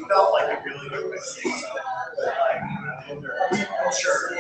felt like a really good mistake. Sure.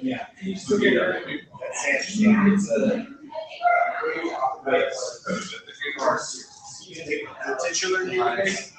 Yeah, you still get it. Titular names?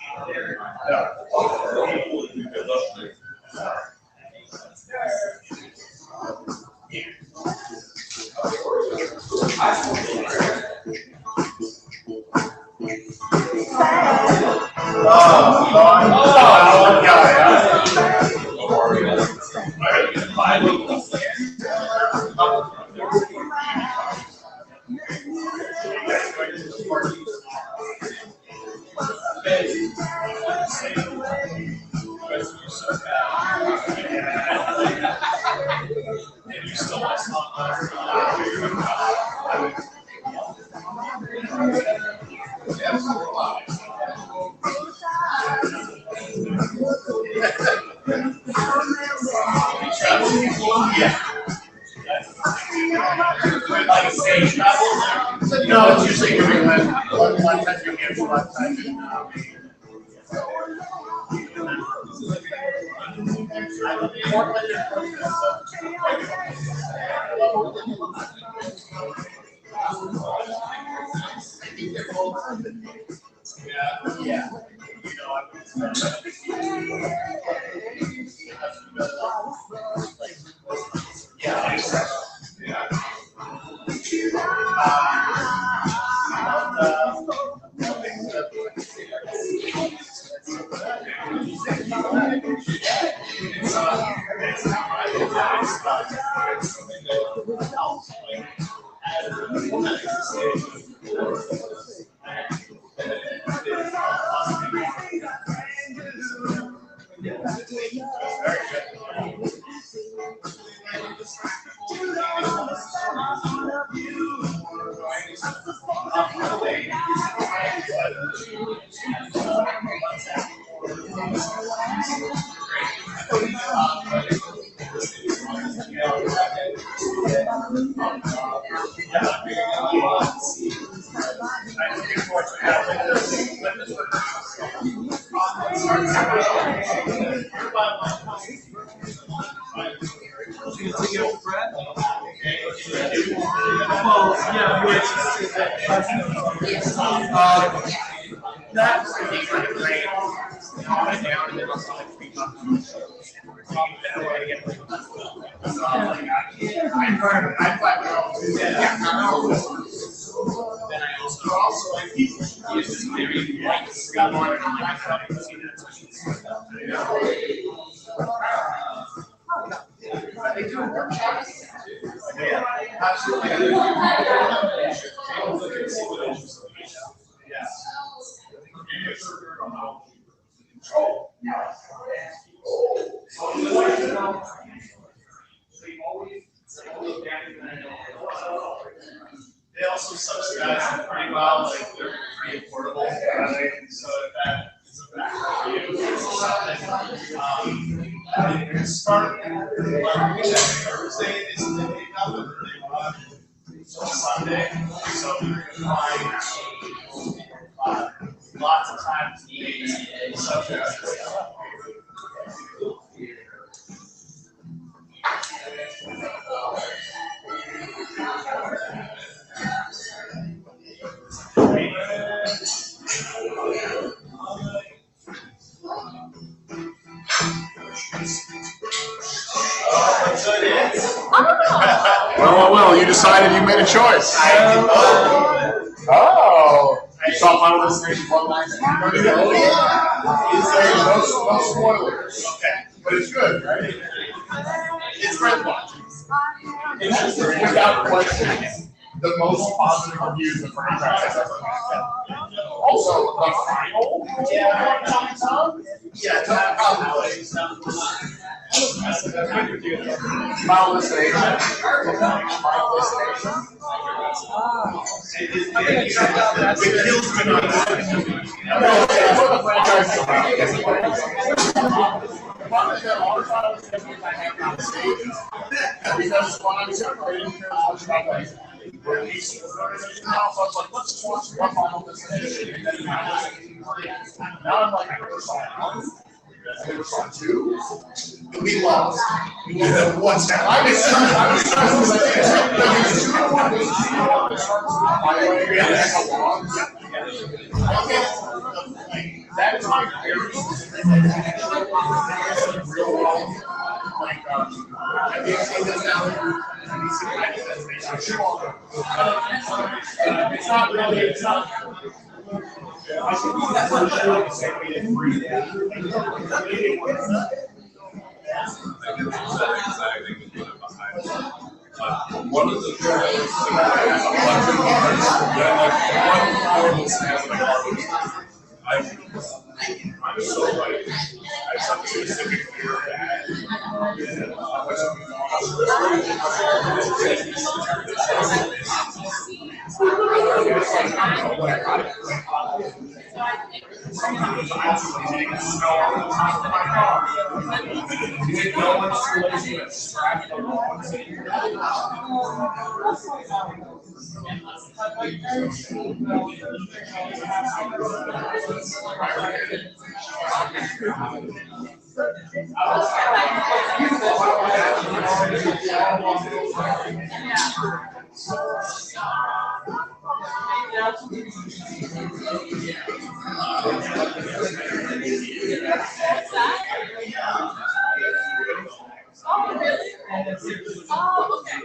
No, it's usually giving one time you answer, one time That's kind of great. Down and then also like $3. I find it all too. Yeah. Then I also like people use this theory like got more than I thought I could see that. They do workshops. Yeah, absolutely. Yeah. They also subsidize them pretty well, like they're pretty affordable. So if that is a factor for you or something, Start Thursday is the day of the Sunday, so you can find lots of times the subjects. Well, you decided you made a choice. Oh, you saw Final Destination Bloodline? Oh, yeah. No spoilers. Okay, But it's good, right? it's worth watching. It's without question the most positive reviews the franchise has ever had. Also, the final? Yeah, not probably. Final Destination. Final Destination. It kills me not. No, it's what the franchise is about. The problem is that all the Final Destinations I have not seen, because when I was younger, I didn't care much about that. Now, so I was like, let's watch one Final Destination. And then now I'm like, I never saw one. I never saw two. We lost. What's that? I was trying that is my very real world. Like, have you seen this now? Have you seen Final Destination? It's not really, it's not. I should do that for sure. Say we didn't read that. One of the I'm so like I have such a specific fear Sometimes I'm sitting in snow on the top of my car. No one's really going to scratch the lawn. Oh, really? Oh, okay.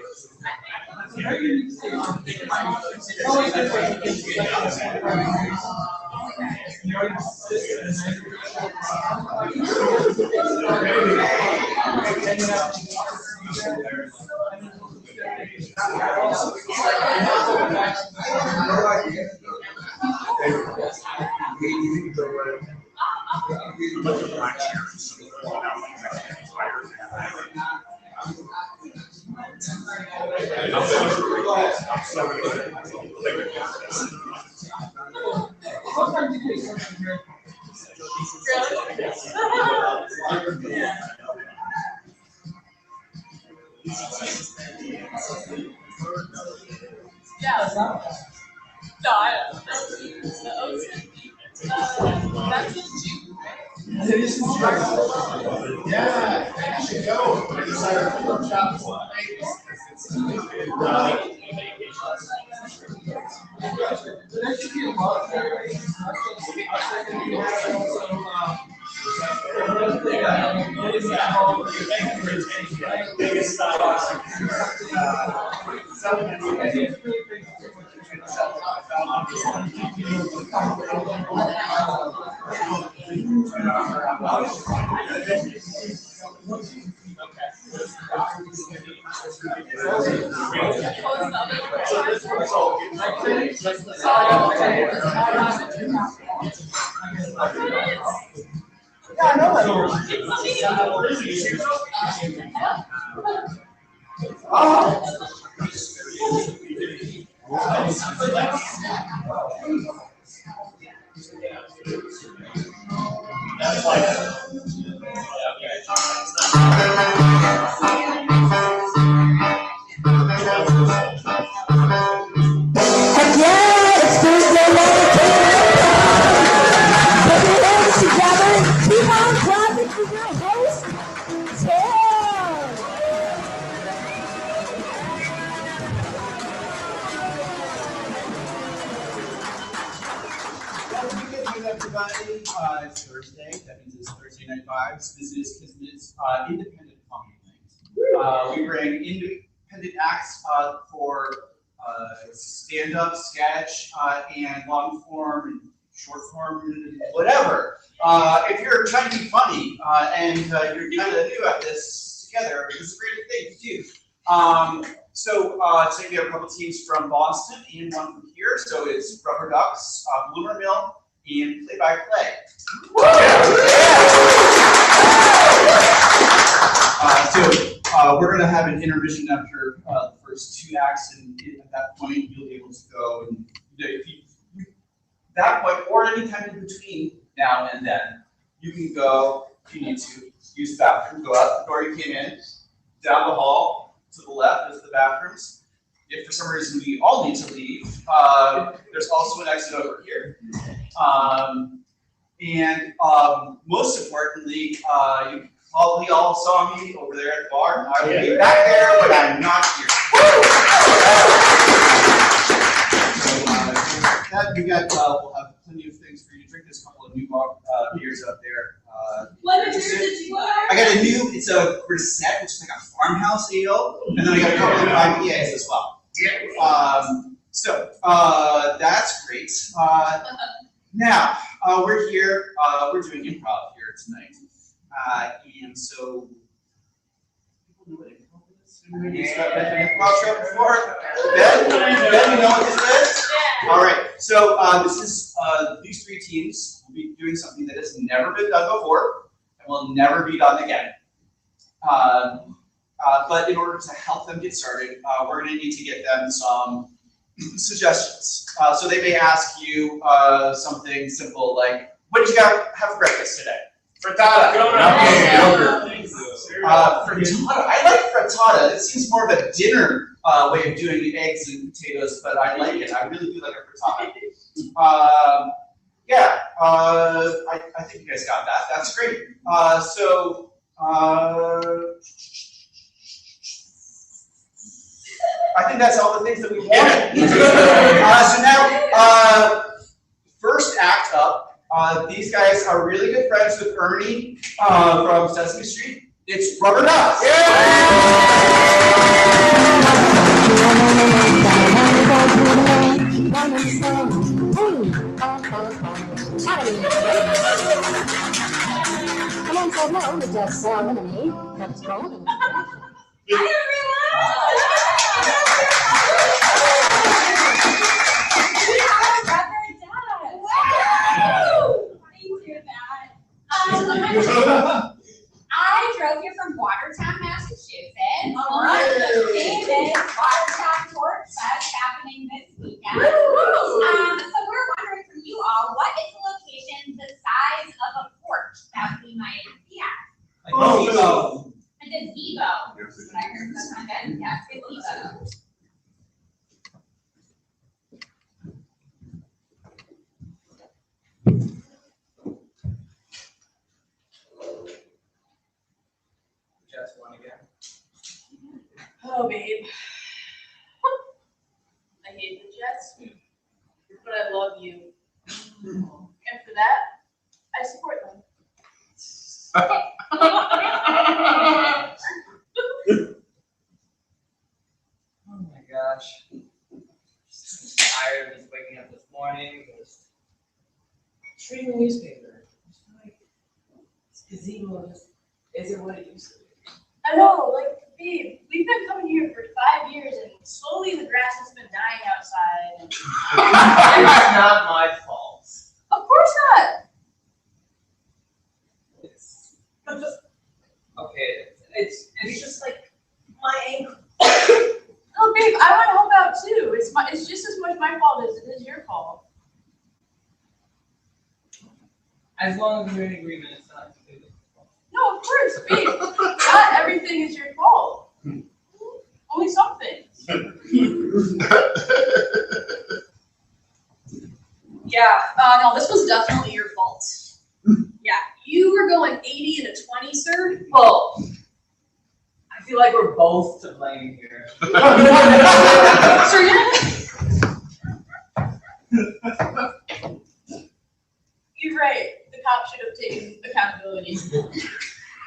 Yeah. No, I don't. That's in June. Yeah, I should go. I decided to workshop That's like, Heck yeah, it's Thursday night. Put your hands together and keep on clapping for your host, Tim. Good evening, everybody. It's Thursday. That means it's Thursday Night Vibes. This is Kismet's independent comedy night. We bring independent acts for stand-up, sketch, and long form, and short form, and whatever. If you're trying to be funny and you're kind of new at this together, this is a great thing to do. So today we have a couple teams from Boston and one from here. So it's Rubber Ducks, Bloomer Mill, and Play by Play. We're going to have an intermission after the first two acts, and at that point you'll be able to go and if you, that point or any time in between now and then, you can go if you need to use the bathroom. Go out the door you came in, down the hall to the left is the bathrooms. If for some reason we all need to leave, there's also an exit over here. Most importantly, you probably all saw me over there at the bar. I will be back there, but I'm not here. We'll have plenty of things for you to drink. There's a couple of new beers up there. What beers did you buy? I got a new, it's a Grisette, which is like a farmhouse ale, and then I got a couple of IPAs as well. That's great. Now, we're here, we're doing improv here tonight. And so, people know what improv is? Anybody's been to an improv show before? Ben, you know what this is? Yeah. All right, so this is, these three teams will be doing something that has never been done before and will never be done again. But in order to help them get started, we're going to need to get them some suggestions. So they may ask you something simple like, what did you have for breakfast today? Frittata. Frittata. I like frittata. It seems more of a dinner way of doing eggs and potatoes, but I like it. I really do like a frittata. I think you guys got that. That's great. I think that's all the things that we wanted. So now, first act up. These guys are really good friends with Ernie from Sesame Street. It's Rubber Ducks. Come on, so no, we just saw lemonade. That's golden. I didn't realize. We are Rubber Ducks. Wow. How do you do that? I drove here from Watertown, Massachusetts. On the famous Watertown Torch Fest happening this weekend. So we're wondering from you all, what is the location, the size of a porch that we might be at? And then Vivo. That's what I heard. That's not good. Yeah, it's Vivo. Just one again. Oh, babe. I hate the Jets, but I love you. And for that, I support them. Oh my gosh. Just tired of just waking up this morning. Just reading the newspaper. It's like this gazebo just isn't what it used to be. I know, like, babe, we've been coming here for 5 years, and slowly the grass has been dying outside. It's not my fault. Of course not. It's okay. It's just like my ankle. Oh, babe, I want to help out too. It's just as much my fault as it is your fault. As long as we're in agreement, it's not too big. No, of course, babe. Not everything is your fault. Only some things. Yeah, no, this was definitely your fault. Yeah, you were going 80 and a 20, sir. Well, I feel like we're both to blame here. Sir, you're right. The cop should have taken accountability.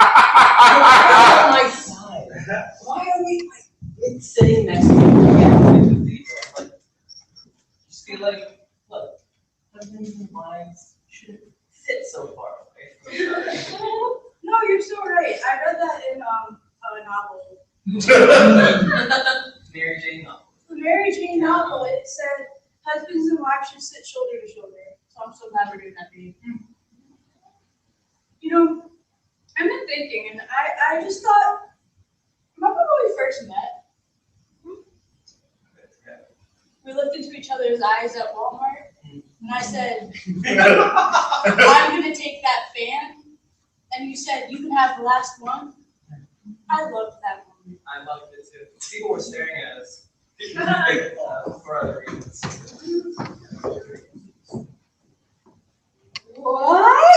Oh my God. Why are we like sitting next to each other with people? Like, just feel like, look, husbands and wives shouldn't sit so far away from each other. No, you're so right. I read that in a novel. Mary Jane novel. The Mary Jane novel, it said husbands and wives should sit shoulder to shoulder. So I'm so glad we're doing that, babe. You know, I've been thinking, and I just thought, remember when we first met? We looked into each other's eyes at Walmart, and I said, I'm gonna take that fan, and you said, you can have the last one. I loved that moment. I loved it too. People were staring at us for other reasons. What?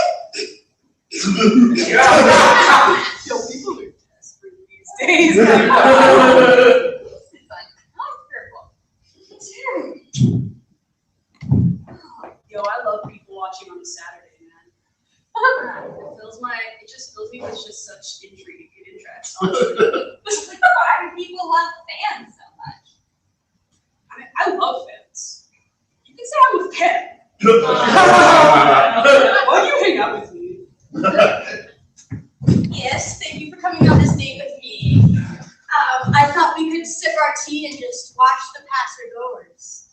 Yo, people are desperate these days. Yo, I love people watching on a Saturday, man. It just fills me with just such intrigue and interest. Honestly. Why do people love fans so much? I love fans. You can say I'm a fan. Why do you hang out with me? Yes, thank you for coming on this date with me. I thought we could sip our tea and just watch the passer-goers.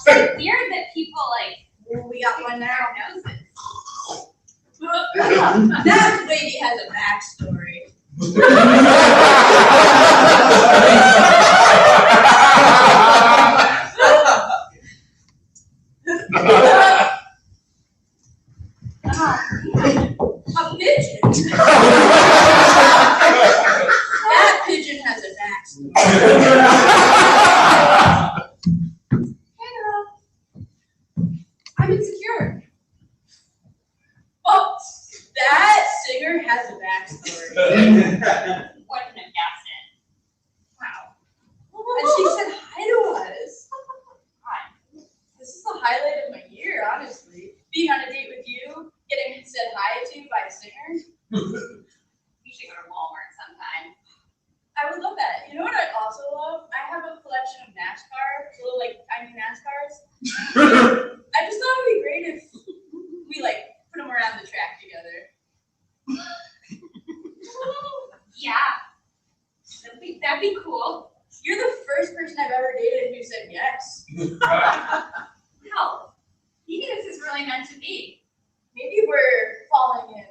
It's weird that people like, We got one now. noses. That lady has a backstory. A pigeon. That pigeon has a backstory. Hey girl. I'm insecure. Oh, that singer has a backstory. Wouldn't have guessed it. Wow. And she said hi to us. Hi. This is the highlight of my year, honestly. Being on a date with you, getting said hi to by a singer. You should go to Walmart sometime. I would love that. You know what I also love? I have a collection of NASCAR, little like tiny NASCARs. I just thought it would be great if we like put them around the track together. Yeah. That'd be cool. You're the first person I've ever dated who said yes. Hell, maybe this is really meant to be. Maybe we're falling in.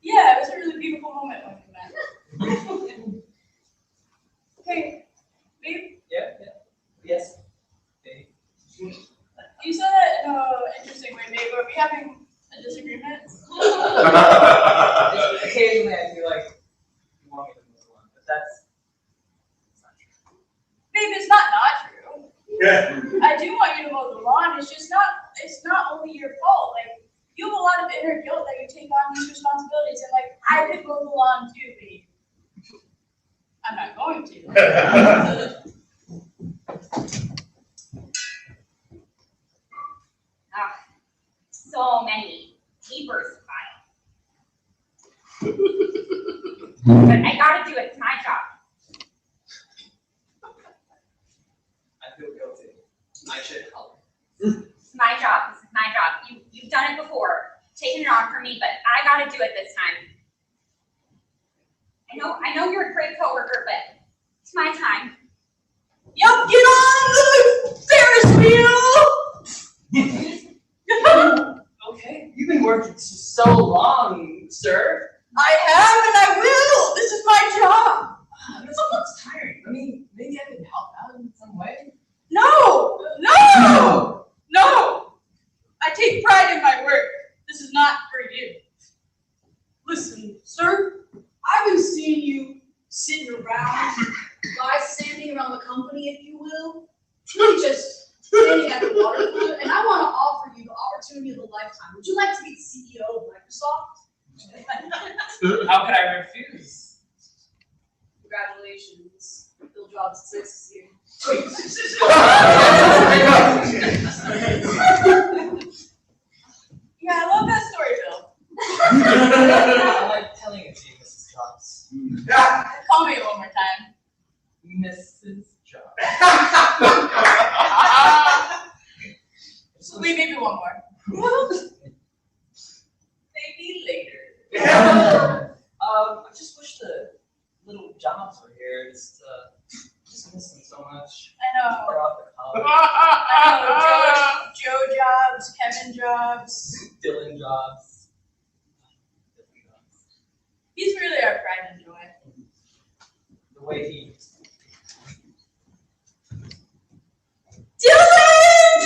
Yeah, it was a really beautiful moment when we met. Hey, babe, Yeah. Yes. Okay. you said that in an interesting way, babe. Are we having a disagreement? Occasionally, I feel like you want me to move on, but that's not true. Babe, it's not true. Yeah. I do want you to mow the lawn. It's not only your fault. Like, you have a lot of inner guilt that you take on these responsibilities, and like, I could mow the lawn too, babe. I'm not going to. So many papers to file. But I gotta do it. It's my job. I feel guilty. I should help. It's my job. This is my job. You've done it before, taken it on for me, but I gotta do it this time. I know you're a great coworker, but it's my time. Yup, get on the Ferris wheel! Okay, you've been working worked so long, sir. I have and I will. This is my job. This looks tiring. I mean, maybe I could help out in some way. No. I take pride in my work. This is not for you. Listen, sir, I've been seeing you sitting around, guys standing around the company, if you will, really just standing at the water cooler, and I want to offer you the opportunity of a lifetime. Would you like to be the CEO of Microsoft? How could I refuse? Congratulations. Bill Jobs exists here. Yeah, I love that story, Bill. I like telling it to you, Mrs. Jobs. Call me one more time. Mrs. Jobs. Wait, maybe one more. Maybe later. I just wish the little Jobs were here. Just miss them so much. I know. They're off at college. I know. Joe Jobs, Kevin Jobs. Dylan Jobs. He's really our pride and joy. The way he. Dylan!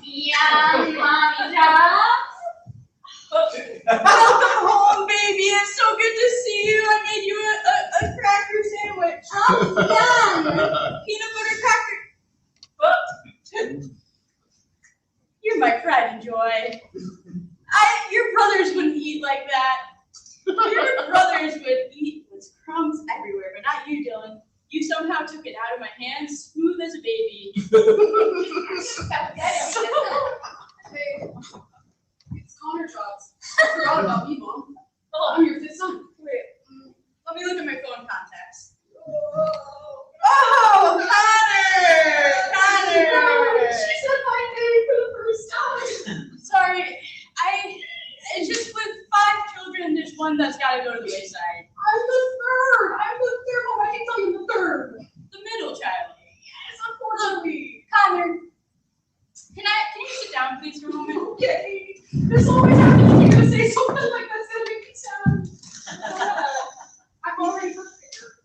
Yum, mommy Jobs. Welcome home, baby. It's so good to see you. I made you a cracker sandwich. Yum. Peanut butter cracker. You're my pride and joy. Your brothers wouldn't eat like that. Your brothers would eat with crumbs everywhere, but not you, Dylan. You somehow took it out of my hands, smooth as a baby. Hey, it's Connor Jobs. I forgot about me, Mom. Oh, I'm your fifth son. wait. Let me look at my phone contacts. Oh, Connor! She said my name for the first time. Sorry, it's just with 5 children, there's one that's got to go to the wayside. I'm the third. Mom. I can tell you the third. The middle child. Yes, unfortunately. Connor, can you sit down, please, for a moment? Okay. This always happens when you're gonna say something like that's gonna make me sound. I'm already prepared.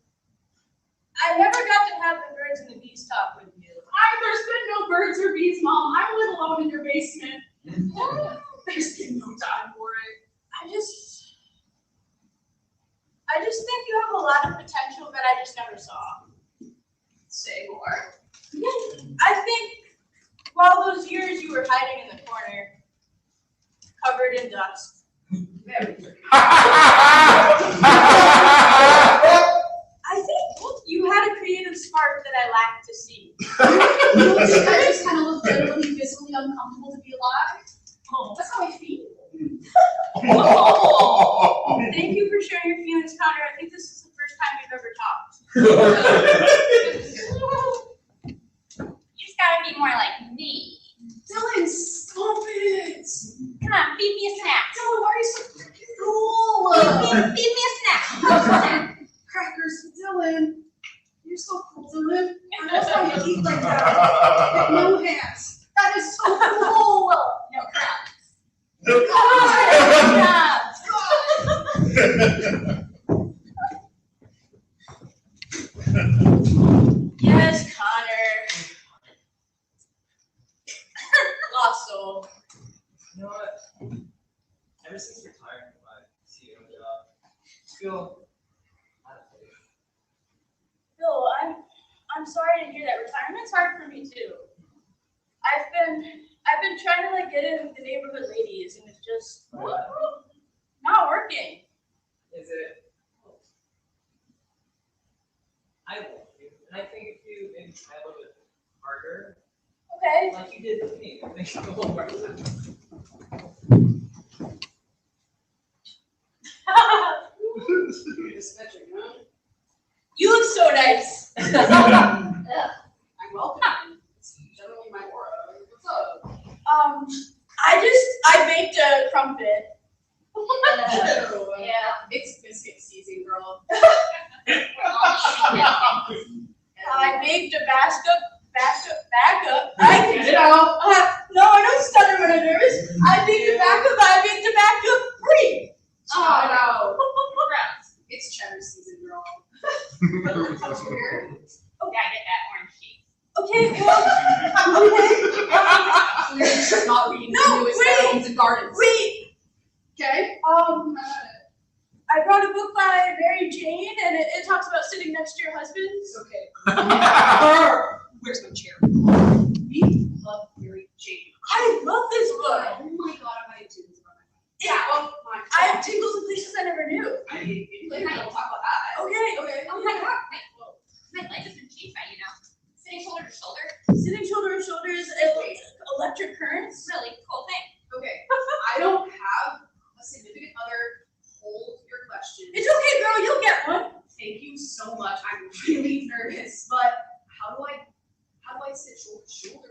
I never got to have the birds and the bees talk with you. There's been no birds or bees, Mom. I live alone in your basement. There's been no time for it. I just think you have a lot of potential that I just never saw. Say more. I think while those years you were hiding in the corner, covered in dust. Very pretty. I think you had a creative spark that I lacked to see. I just kind of look literally visibly uncomfortable to be alive. That's how I feel. Thank you for sharing your feelings, Connor. I think this is the first time we've ever talked. You just gotta be more like me. Dylan, stop it! Come on, feed me a snack. Dylan, why are you so freaking cruel? Feed me a snack. Crackers, Dylan. You're so cool, Dylan. I love how you eat like that. With no hands. That is so cool. No crap. Yes, Connor. Lost soul. You know what? Ever since retiring from my CEO job, I feel out of place. Bill, I'm sorry to hear that. Retirement's hard for me too. I've been trying to get in with the neighborhood ladies, and it's just not working. Is it? I love you, and I think if you maybe try a little bit harder, Okay. like you did with me, I think it will work. You're sketching, huh? You look so nice. I'm welcome. It's generally my aura. What's up? I baked a crumpet. Yeah, it's biscuit season, girl. I baked a backup. I baked it out. No, I don't stutter when I'm nervous. I baked a backup. I baked Okay, I get that orange sheet. Okay, well, okay. You're not reading No, the newest wait. Homes and Gardens. Wait, Okay. I brought a book by Mary Jane, and it talks about sitting next to your husband. It's okay. Where's my chair? We love Mary Jane. I love this book. Oh my god, I might do this one. Yeah, Oh my god. I have tingles in places I never knew. I don't talk about that. Okay, okay. Oh my god, my life has been changed by, sitting shoulder to shoulder. Sitting shoulder to shoulder is electric currents. Really cool thing. Okay. I don't have a significant other. Hold your question. It's okay, girl. You'll get one. Thank you so much. I'm really nervous, but how do I sit shoulder to shoulder?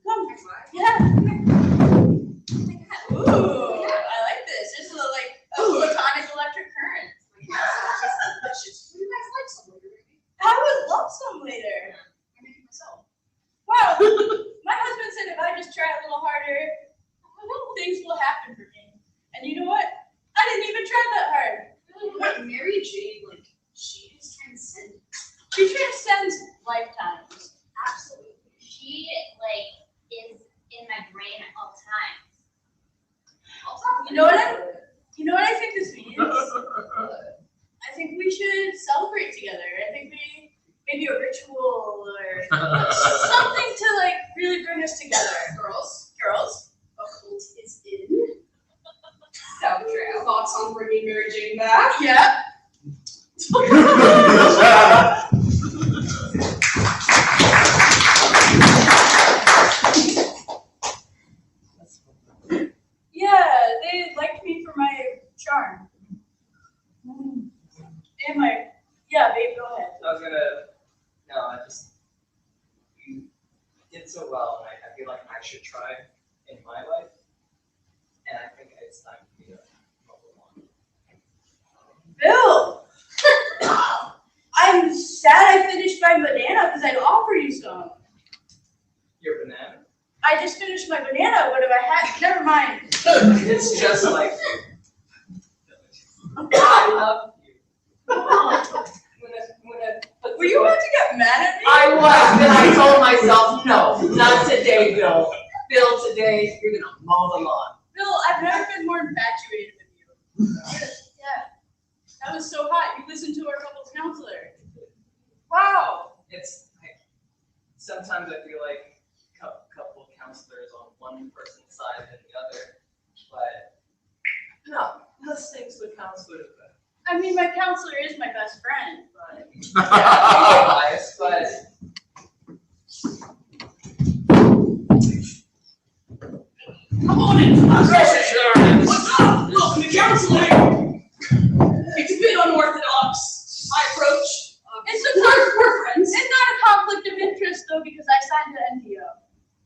Come. Next slide. Yeah. Oh my god. Ooh, I like this. This is like a platonic electric current. Delicious. Would you guys like some later, maybe? I would love some later. I make it myself. Wow. My husband said if I just try a little harder, things will happen for me. And you know what? I didn't even try that hard. But Mary Jane, she is transcendent. She transcends lifetimes. Absolutely. She, is in my brain at all times. You know what I think this means? I think we should celebrate together. I think maybe a ritual or something to really bring us together. Girls. A cult is in. So true. Thoughts on bringing Mary Jane back? Yeah. Yeah, they liked me for my charm. And yeah, babe, go ahead. You did so well, and I feel like I should try in my life, and I think it's time for me to move on. Bill! I'm sad I finished my banana because I'd offer you some. Your banana? I just finished my banana, but if I had, never mind. It's just like, I love you. Were you about to get mad at me? I was, and I told myself, no, not today, Bill. Bill, today, you're gonna mow the lawn. Bill, I've never been more infatuated with you. Yeah. That was so hot. You listened to our couples counselor. Wow. It's like, sometimes I feel like couple counselors on one person's side than the other, but no, those things with counselors, but I mean, my counselor is my best friend, but. yeah, biased, but Come on in. What's up? Welcome to counseling. It's a bit unorthodox. My approach. It's We're friends. It's not a conflict of interest though, because I signed the NDO.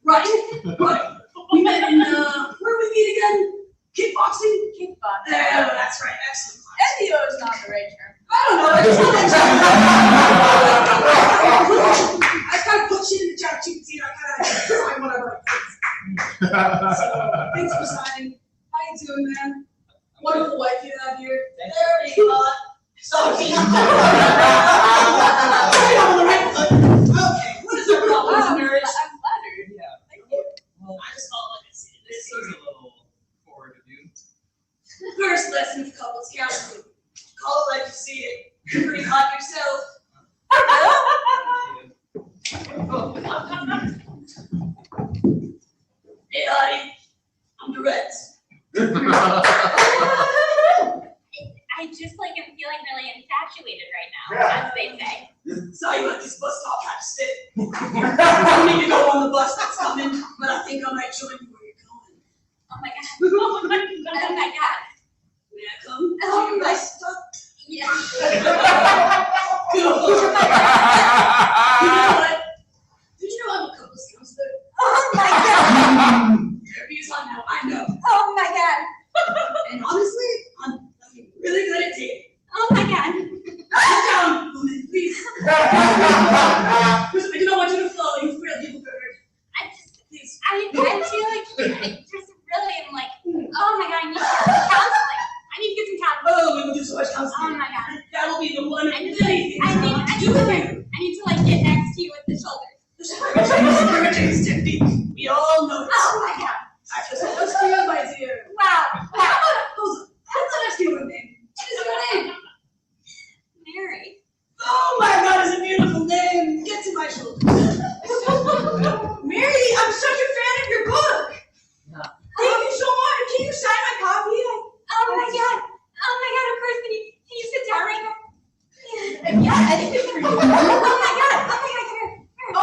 Right. We met in, where did we meet again? Kickboxing? Kickboxing. Yeah, that's right. Excellent. NDO is not the right term. I don't know. It's not I kind of put shit in the chat sheet. I kind of sign whatever I can. So, thanks for signing. How you doing, man? Wonderful wife you have here. Very hot. So right on the right foot. Okay. What is our problem, Wow, marriage? I'm flattered. yeah. Thank you. Well, I just felt like I said this this. is a little forward of you. First lesson of couples counseling. Call it like you see it. You're pretty hot yourself. Hey, honey. I'm the Reds. I just am feeling really infatuated right now, Yeah. as they say. Saw you at this bus stop, had to sit. I don't need to go on the bus that's coming, but I think I might join you where you're going. Oh my god. Oh my god. May I come? Oh, nice stuff. Yeah. Good. You know what? Did you know I'm a couples counselor? Oh my god. Therapy is on now, I know. Oh my god. And honestly, I'm really good at dating. Oh my god. Sit down, woman, please. I don't want you to flow, you real people bird. Please. I feel like I just really am oh my god, I need counseling. I need to get some counseling. Oh, we will do so much Oh counseling. my god. That will be the one I thing. need I need to like get next to you with the shoulders. We all know this. Oh my god. I just lost you, my dear. Wow. Wow. Let's ask you a name. What is your name? Mary. Oh my God, it's a beautiful name. Get to my shoulders. Mary, I'm such a fan of your book. Yeah. Thank you so much. Can you sign my copy? Oh my god. Oh my god, of course. Can you sit down right now? Yeah, I think it's for you. Oh my god. Oh my god, come here. Oh my God.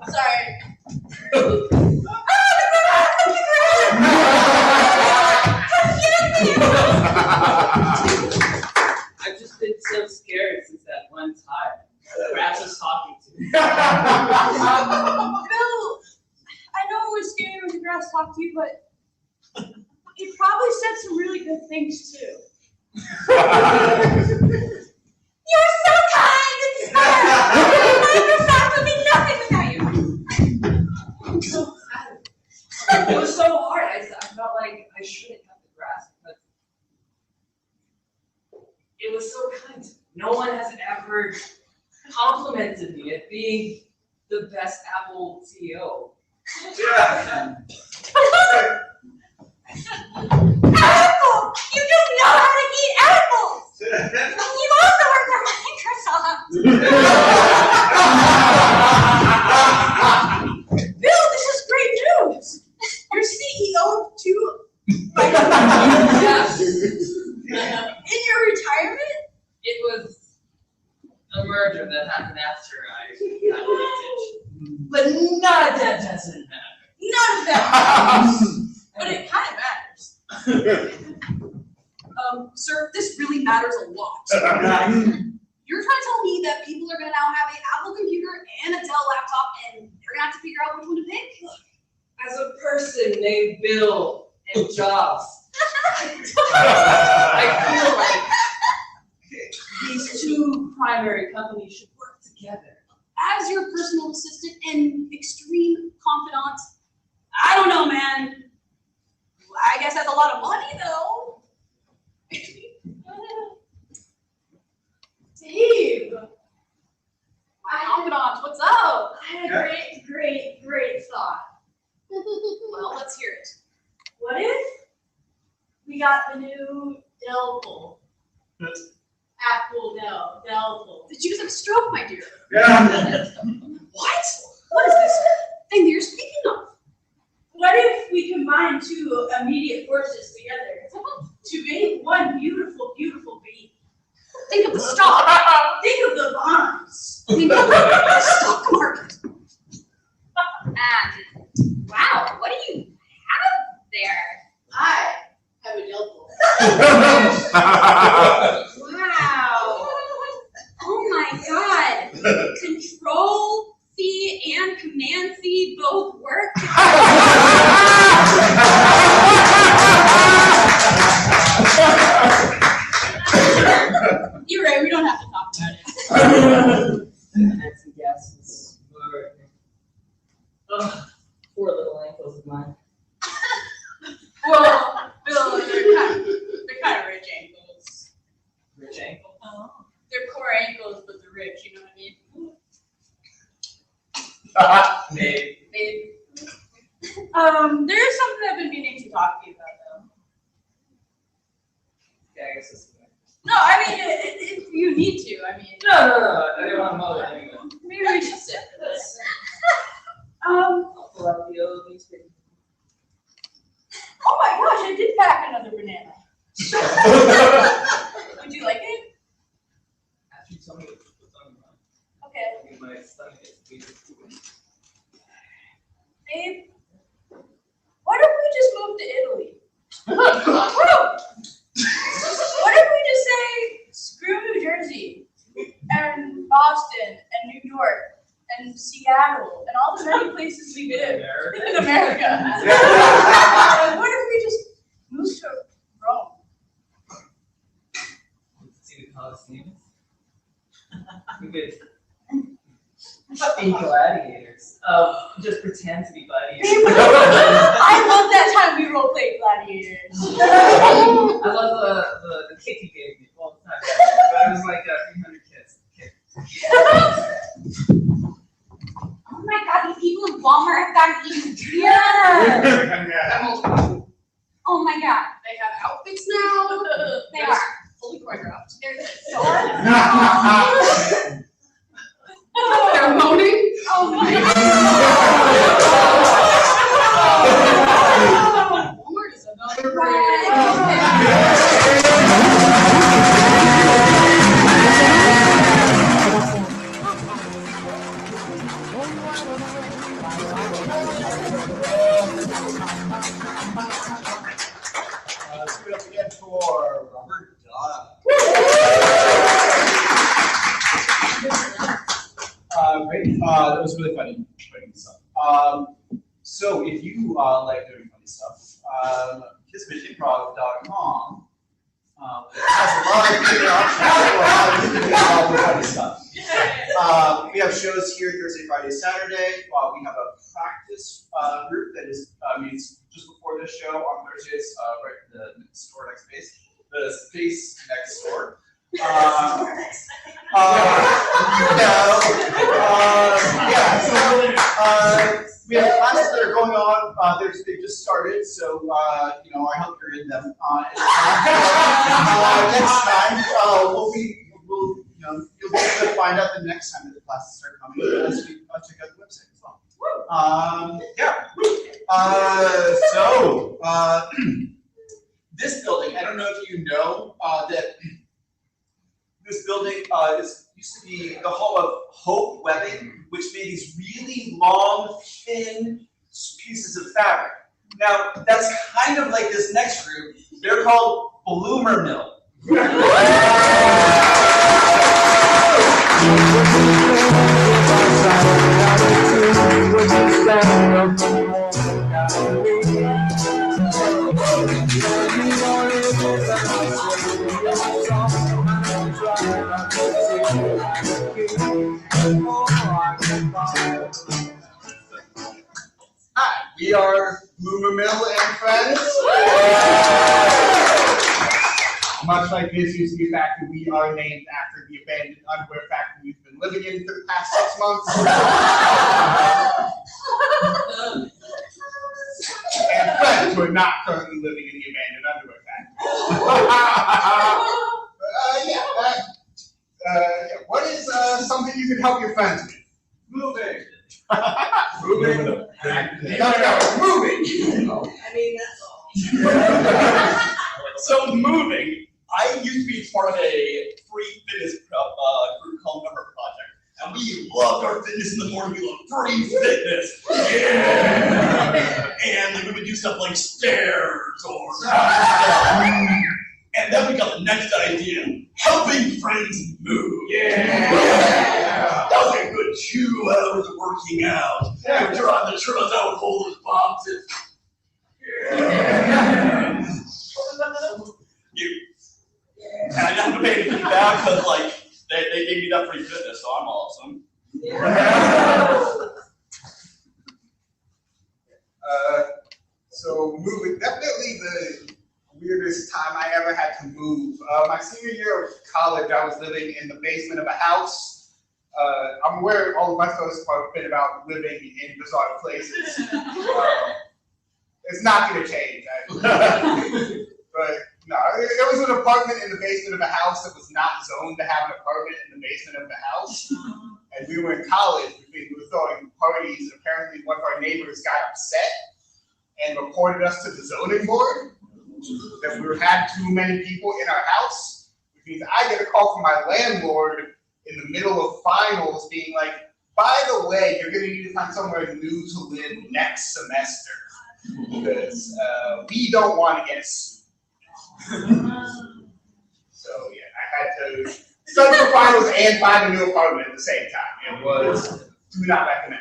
Sorry. I've just been so scared since that one time. Grass was talking to me. Bill, I know it was scary when the grass talked to you, but it probably said some really good things too. You're so kind and smart. Microsoft would be nothing without you. It was so hard. I felt like I shouldn't cut the grass, but it was so kind. No one has ever complimented me at being the best Apple CEO. Yeah. Apple! You just know how to eat apples! You also work for Microsoft! Bill, this is great news. You're CEO of two. Yes. In your retirement? It was a merger that happened after I got vintage. But none of that doesn't matter. None of that. But it kind of matters. Sir, this really matters a lot. You're trying to tell me that people are going to now have an Apple computer and a Dell laptop, and they're going to have to figure out which one to pick? As a person named Bill and Jobs, I feel like these two primary companies should work together. As your personal assistant and extreme confidant, I don't know, man. I guess that's a lot of money, though. Dave! My confidant, what's up? I had a great thought. Well, let's hear it. What if we got the new Dell Pole? Apple Dell Pole. Did you just have a stroke, my dear? Yeah. What? What is this thing that you're speaking of? What if we combine two immediate forces together to make one beautiful, beautiful being? Think of the stock. Think of the bonds. Think of the stock market. Wow, what do you have there? I have a Dell Pole. Wow. Oh my god. Control C and Command C both work. You're right, we don't have to talk about it. Nancy Gass's word. Ugh, poor little ankles of mine. Well, Bill, they're kind of rich ankles. Rich ankle. They're poor ankles, but they're rich, you know what I mean? Maybe. Maybe. There is something I've been meaning to talk to you about, though. Yeah, I guess this is good. No, I mean, if you need to, I mean. No, I didn't want to mother anyway. Maybe we should sit for this. I'll pull out the old newspaper. Oh my gosh, I did pack another banana. Would you like it? After you tell me what's on your mind, Okay. I think my stomach is weird. Babe, what if we just moved to Italy? What if we just say, screw New Jersey, and Boston, and New York, and Seattle, and all the many places we live in America? What if we just moved to Rome? See the Colosseum? We could be gladiators. Just pretend to be gladiators. I love that time we role played gladiators. I love the kick he gave me. Well, it's not bad, but it was like 300 kids. Kick. Oh my god, these people in Walmart have gotten even weirder. Oh my god. They have outfits now. They are. Fully choreographed. There's a sword. They're moaning. Oh my god. Walmart is another Let's give it up again for Robert Dodd. Great. That was really funny. So if you like doing funny stuff, kismetimprov.com has a lot of funny stuff. We have shows here Thursday, Friday, Saturday. We have a practice group that is meets just before this show on Thursdays, right in the store next space. The space next door. We have classes that are going on. They just started, so I hope you're in them. Next time, you'll be able to find out the next time that the classes are coming. As we check out the website as well. This building, I don't know if you know that this building used to be the home of Hope Webbing, which made these really long, thin pieces of fabric. Now, that's kind of like this next group. They're called Bloomer Mill. Hi, we are Bloomer Mill and Friends. Much like this used to be a factory, we are named after the abandoned underwear factory we've been living in for the past 6 months. And friends who are not currently living in the abandoned underwear factory. What is something you can help your friends with? Moving. Moving. No, moving. I mean, that's all. So moving, I used to be part of a free fitness group called Number Project, and we loved our fitness in the morning. We loved free fitness, yeah. And like we would do stuff like stairs or, and then we got the next idea: helping friends move. Yeah. That was a good 2 hours of working out. Yeah. You're on the trails out with all those boxes. Yeah. And I didn't have to pay anything back because like they gave me that free fitness, so I'm awesome. So moving, definitely the weirdest time I ever had to move. My senior year of college, I was living in the basement of a house. I'm aware all of my stories have been about living in bizarre places. It's not going to change. But no, it was an apartment in the basement of a house that was not zoned to have an apartment in the basement of the house. And we were in college, we were throwing parties, and apparently one of our neighbors got upset and reported us to the zoning board that we had too many people in our house, which means I get a call from my landlord in the middle of finals being like, by the way, you're going to need to find somewhere new to live next semester because we don't want to get sued. So yeah, I had to study for finals and find a new apartment at the same time. It was do not recommend.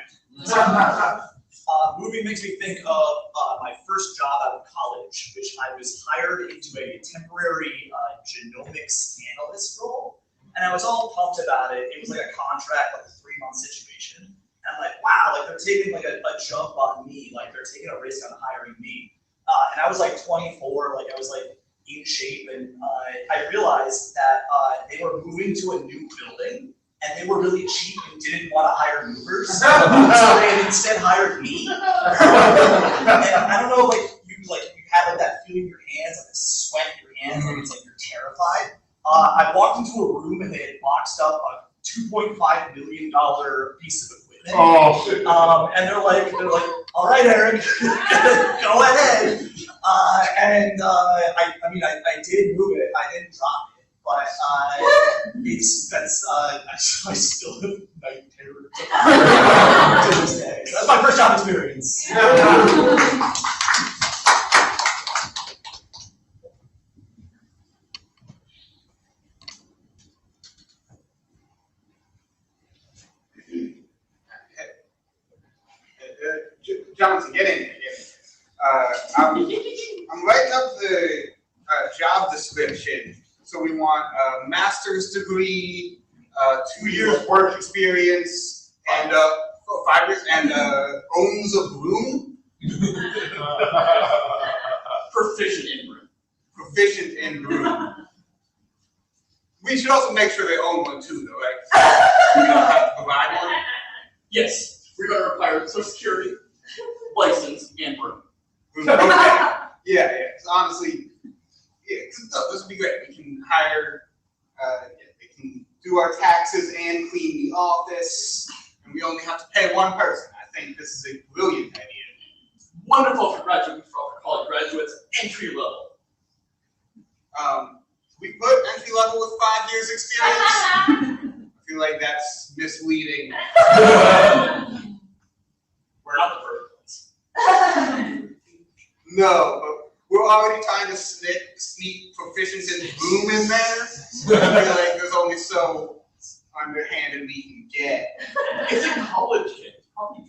Moving makes me think of my first job out of college, which I was hired into a temporary genomics analyst role. and I was all pumped about it. It was like a contract, like a 3-month situation. And I'm like, wow, like they're taking like a jump on me, like they're taking a risk on hiring me. And I was like 24, like I was like in shape, and I realized that they were moving to a new building, and they were really cheap and didn't want to hire movers, so they had instead hired me. And I don't know, like you have like that feeling in your hands, like the sweat in your hands, like it's like you're terrified. I walked into a room and they had boxed up a $2.5 million piece of equipment. Oh. And they're like, all right, Aaron, go ahead. And I did move it. I didn't drop it, but I still have night terror to this day. That's my first job experience. Johnson, get in here. I'm writing up the job description. So we want a master's degree, 2 years work experience, and 5 years, and owns a broom. Proficient in broom. Proficient in broom. We should also make sure they own one too, though, right? We don't have to provide one. Yes, we're going to require Social Security, license, and broom. Okay. Yeah. So honestly, this would be great. We can hire, they can do our taxes and clean the office, and we only have to pay one person. I think this is a brilliant idea. Wonderful for college graduates, entry level. We put entry level with 5 years experience. I feel like that's misleading. We're not the first ones. No, but we're already trying to sneak proficiency in broom in there. So I feel like there's only so underhanded we can get. It's a college kid. Probably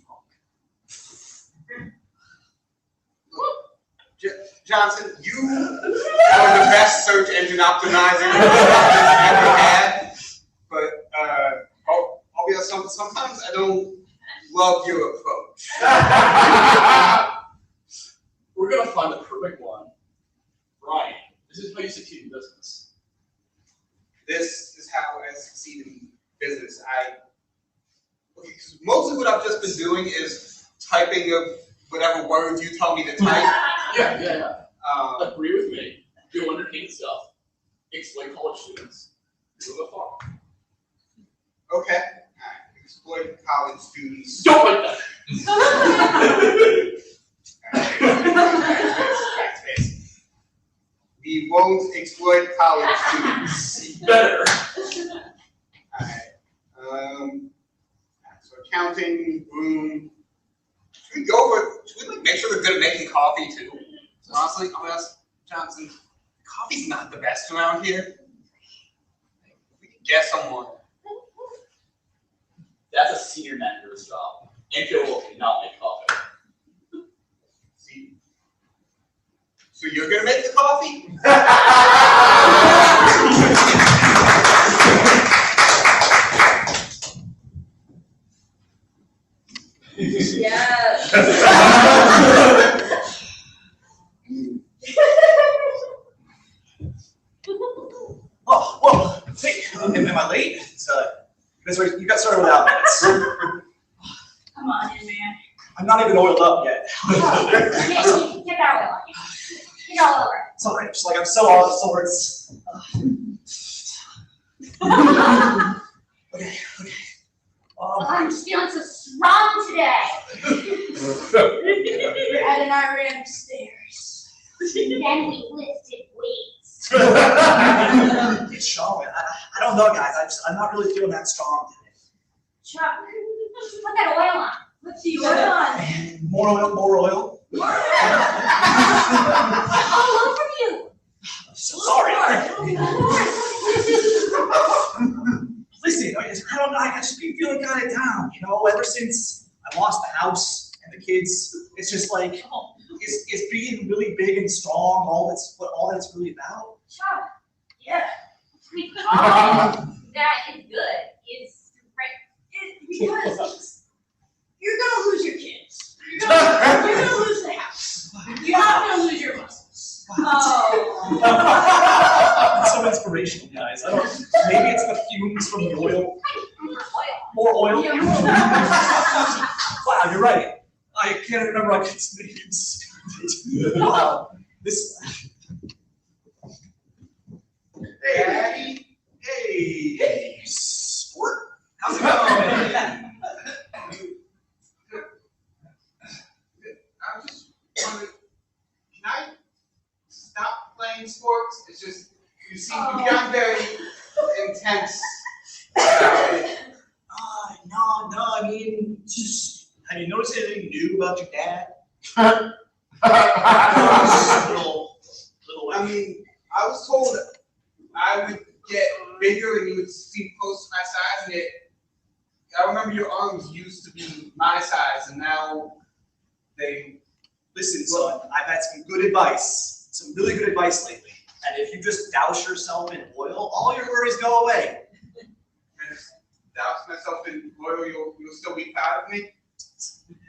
Johnson, you are the best search engine optimizer I've ever had. But I'll be honest, sometimes I don't love your approach. We're going to find the perfect one. Ryan, this is how you succeed in business. This is how I succeed in business. Because most of what I've just been doing is typing of whatever words you tell me to type. Yeah. Agree with me. Do underhand stuff. Exploit college students. Do the fun. Okay. All right. Exploit college students. Don't like that. Backspace. We won't exploit college students. Better. Alright. So accounting, broom. Should we make sure they're good at making coffee too? So honestly, I'm gonna ask Johnson, coffee's not the best around here. We can get someone. That's a senior manager's job. Entry level cannot make coffee. See? So you're gonna make the coffee? Yes. Oh, well, hey, am I late? You got started without minutes. Come on in, man. I'm not even oiled up yet. Get that oil on you. Get all over it. It's all right. Just like I'm so out of sorts. Okay. I'm just feeling so strong today. Ed and I ran upstairs. Then we lifted weights. It's showing. I don't know, guys. I'm not really feeling that strong today. Chuck, put that oil on. What's the oil on? More oil. All over you. I'm so sorry. Listen, I just been feeling kind of down, ever since I lost the house and the kids. It's just like, is being really big and strong all that's really about? Chuck, yeah. We calm down. guys. I don't. Maybe it's the fumes from the oil. More oil. Yeah. Wow, you're right. I can't remember our kids' names. Wow. This. Hey, Daddy. Hey, sport. How's it going? I was just wondering, can I stop playing sports? It's just, you seem to be very intense. No, I mean, just, have you noticed anything new about your dad? I mean, I was told I would get bigger and you would seem close to my size, and I remember your arms used to be my size, and now they. Listen, son, I've had some good advice, some really good advice lately. And if you just douse yourself in oil, all your worries go away. And douse myself in oil, you'll still be proud of me?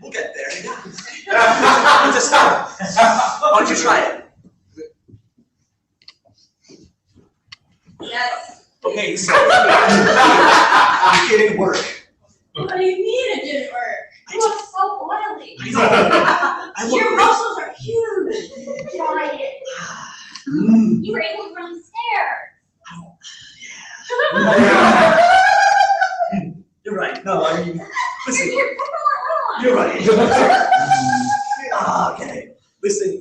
We'll get there. Just stop. Why don't you try it? Yes. Okay, so it didn't work. What do you mean it didn't work? You look so oily. Your muscles are huge. Giant. You were able to run the stairs. You're right. No, I mean, listen. You're on. You're right. Okay. Listen,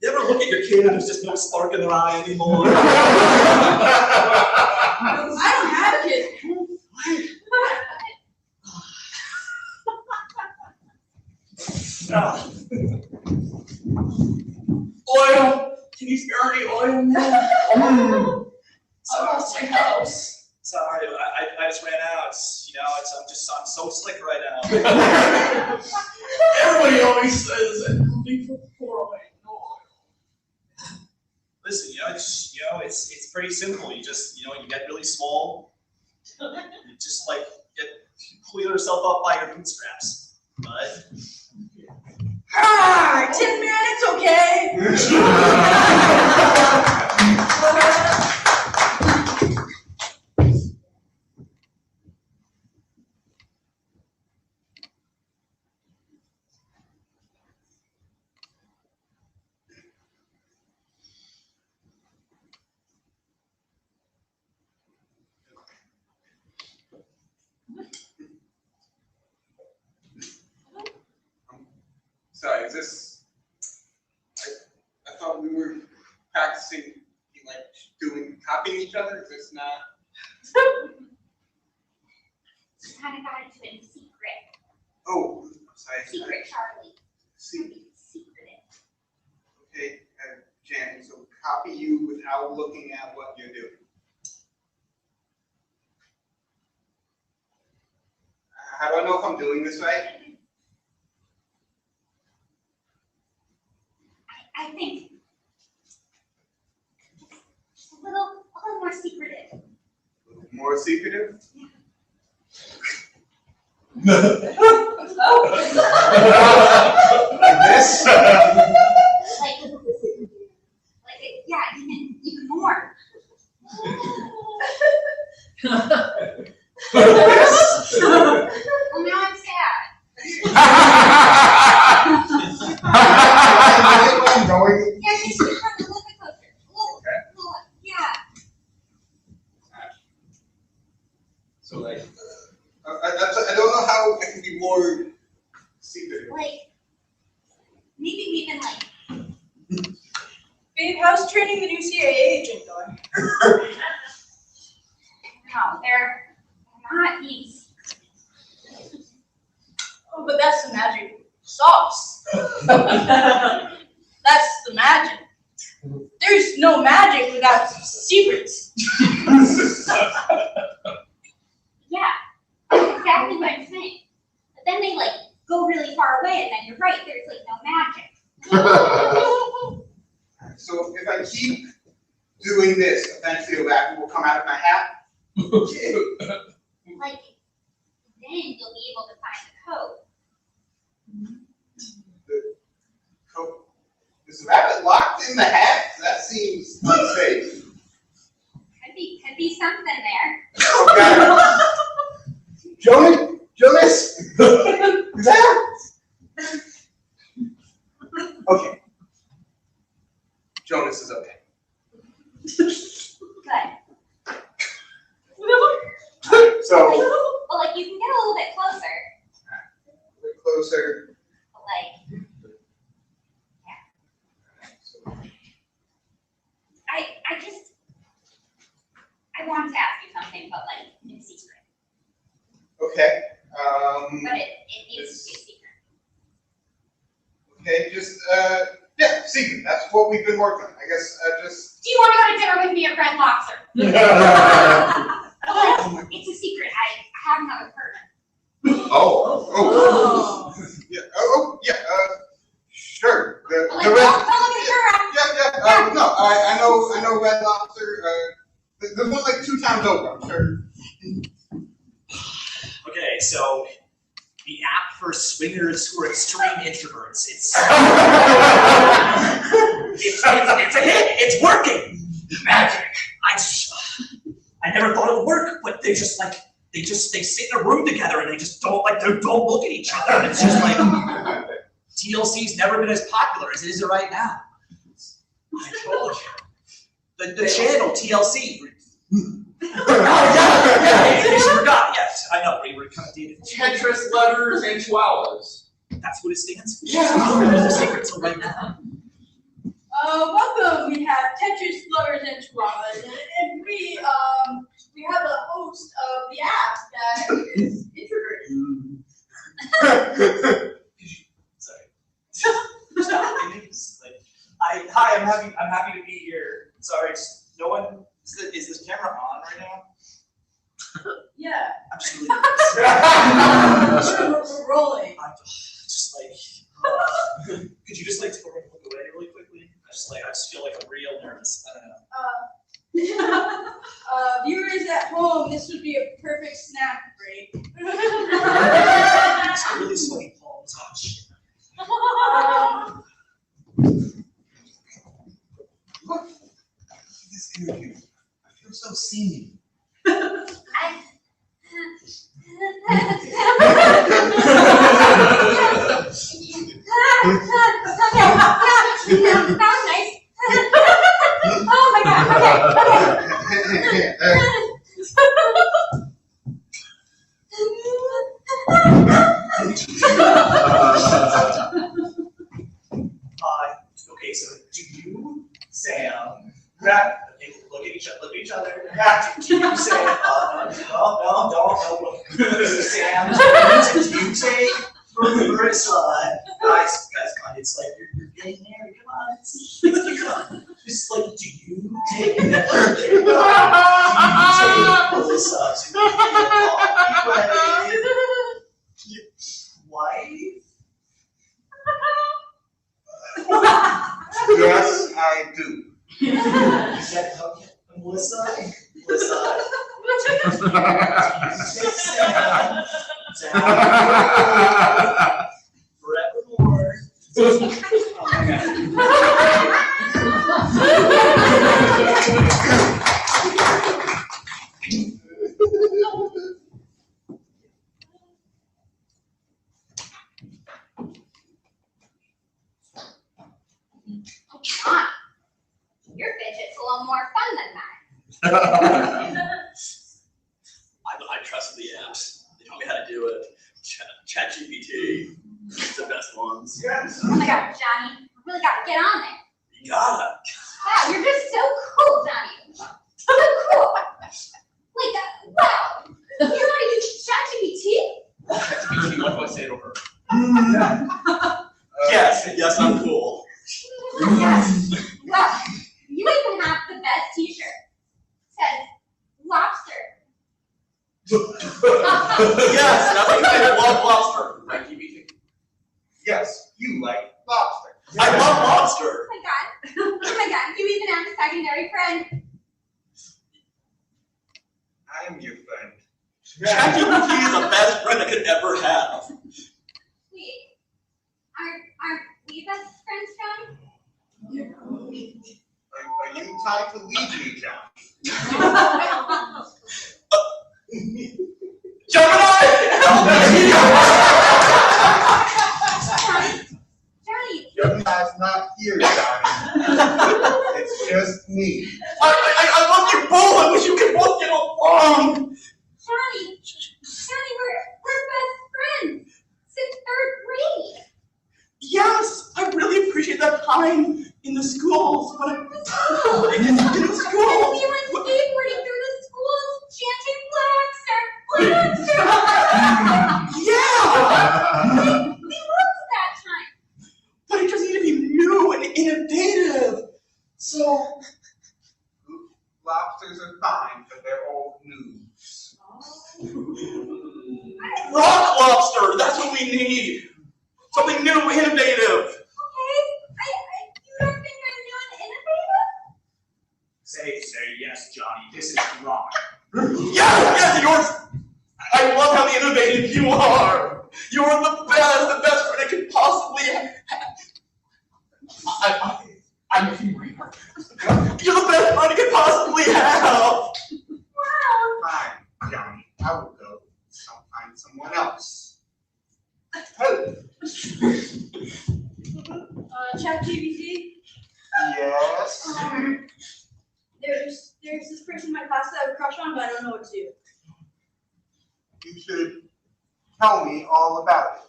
you ever look at your kid and there's just no spark in their eye anymore? I don't have kids. Oil. Can you spare any oil now? Sorry, I just ran out. You know, I'm so slick right now. Everybody always says that people pour away no oil. Listen, it's pretty simple. You get really small. You just pull yourself up by your bootstraps. But 10 minutes, okay? Sorry, is this? I thought we were practicing, copying each other. Is this not? We kind of got into it in secret. Oh, I'm sorry. Secret, Charlie. Secret. Secret. Okay, Jan. So copy you without looking at what you're doing. How do I know if I'm doing this right? I think just a little more secretive. More secretive? Like this? Yeah, even more. Well, now I'm sad. I'm going. Yeah, just from the roller coaster. Yeah. So I don't know how I can be more secretive. Maybe we even Babe, how's training the new CIA agent going? no, they're not easy. Oh, but that's the magic sauce. That's the magic. There's no magic without secrets. Yeah, that's exactly what I'm saying. But then they go really far away, and then you're right, there's no magic. So if I keep doing this, eventually a racket will come out of my hat. Then you'll be able to find the code. The code. Is the rabbit locked in the hat? That seems unsafe. something there. Okay. Jonas? You there? Okay. Jonas is okay. Good. So, Well, like, you can get a little bit closer. a bit closer. But, like, I wanted to ask you something, but, like, it's secret. Okay. But it needs to be secret. Okay, just, yeah, secret. That's what we've been working on. I guess, just. Do you want to go to dinner with me at Red Lobster? It's a secret. I have another partner. Oh. Yeah, yeah, sure. The Like, red. don't look at the camera. Yeah. No, I know Red Lobster. There's one like 2 times over, I'm sure. Okay, so the app for swingers who are extreme introverts. It's a hit. It's working. Magic. I never thought it would work, but they sit in a room together and they don't look at each other. And it's just like TLC's never been as popular as it is right now. I told you. The channel TLC. Yeah, you forgot. Yes, I know. We were kind of dated. Tetris letters and chihuahuas. That's what it stands for. Yeah. There's a secret till right now. Welcome. We have Tetris lovers and chihuahuas, and we have a host of the app that is introverted. Sorry. Stop. Hi. I'm happy to be here. Sorry, just no one. Is this camera on right now? Yeah. I'm just really. We're rolling. I'm just like. Could you just like look away really quickly? I just feel like I'm real nervous. I don't know. Viewers at home, this would be a perfect snack break. It's a really sweaty palm touch. This interview. I feel so seen. That was nice. Oh my god, Okay, so do you, Sam, look at each other. Do you, Sam, no. Sam, do you take reverse guys, come on, it's like you're getting married, come on, just like, do you take Melissa to wife? Yes, I do. You said, okay, Melissa. Forevermore. John, your fidget's a little more fun than mine. I trust the apps. They taught me how to do it. ChatGPT, it's the best ones. Yes. Oh my god, Johnny, you really gotta get on there. You gotta. Wow, you're just so cool, Johnny. So cool. Like, wow. You know how to use ChatGPT? ChatGPT, what do I say to her? Yes, I'm cool. Yes. Well, you even have the best t-shirt. It says lobster. Yes, that's because I love lobster. Right, GPT? Yes, you like lobster. I love lobster. Oh my god, you even have a secondary friend. I'm your friend. ChatGPT is the best friend I could ever have. Wait, aren't we best friends, Johnny? Are you tied to leave me, John? fine for their old news. Rock lobster, that's what we need. Something new, innovative. Okay, you don't think I'm new and innovative? Say yes, Johnny. This is wrong. Yes, yours. I love how innovative you are. You're the best friend I could possibly have. I'm angry. You're the best friend I could possibly have. Wow. Fine, Johnny. I will go. I'll find someone else. Hey. ChatGPT. Yes. There's this person in my class that I have a crush on, but I don't know what to do. You should tell me all about it.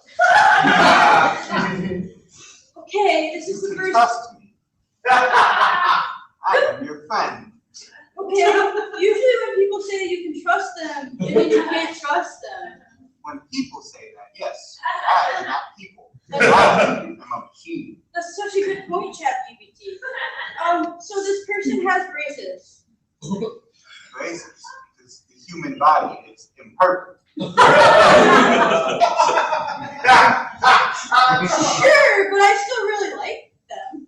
Okay, this is the You can first. trust me. I am your friend. Okay, usually when people say you can trust them, it means you can't trust them. When people say that, yes, I am not people. I am a machine. That's such a good point, ChatGPT. So this person has braces. Braces, because the human body is imperfect. Sure, but I still really like them.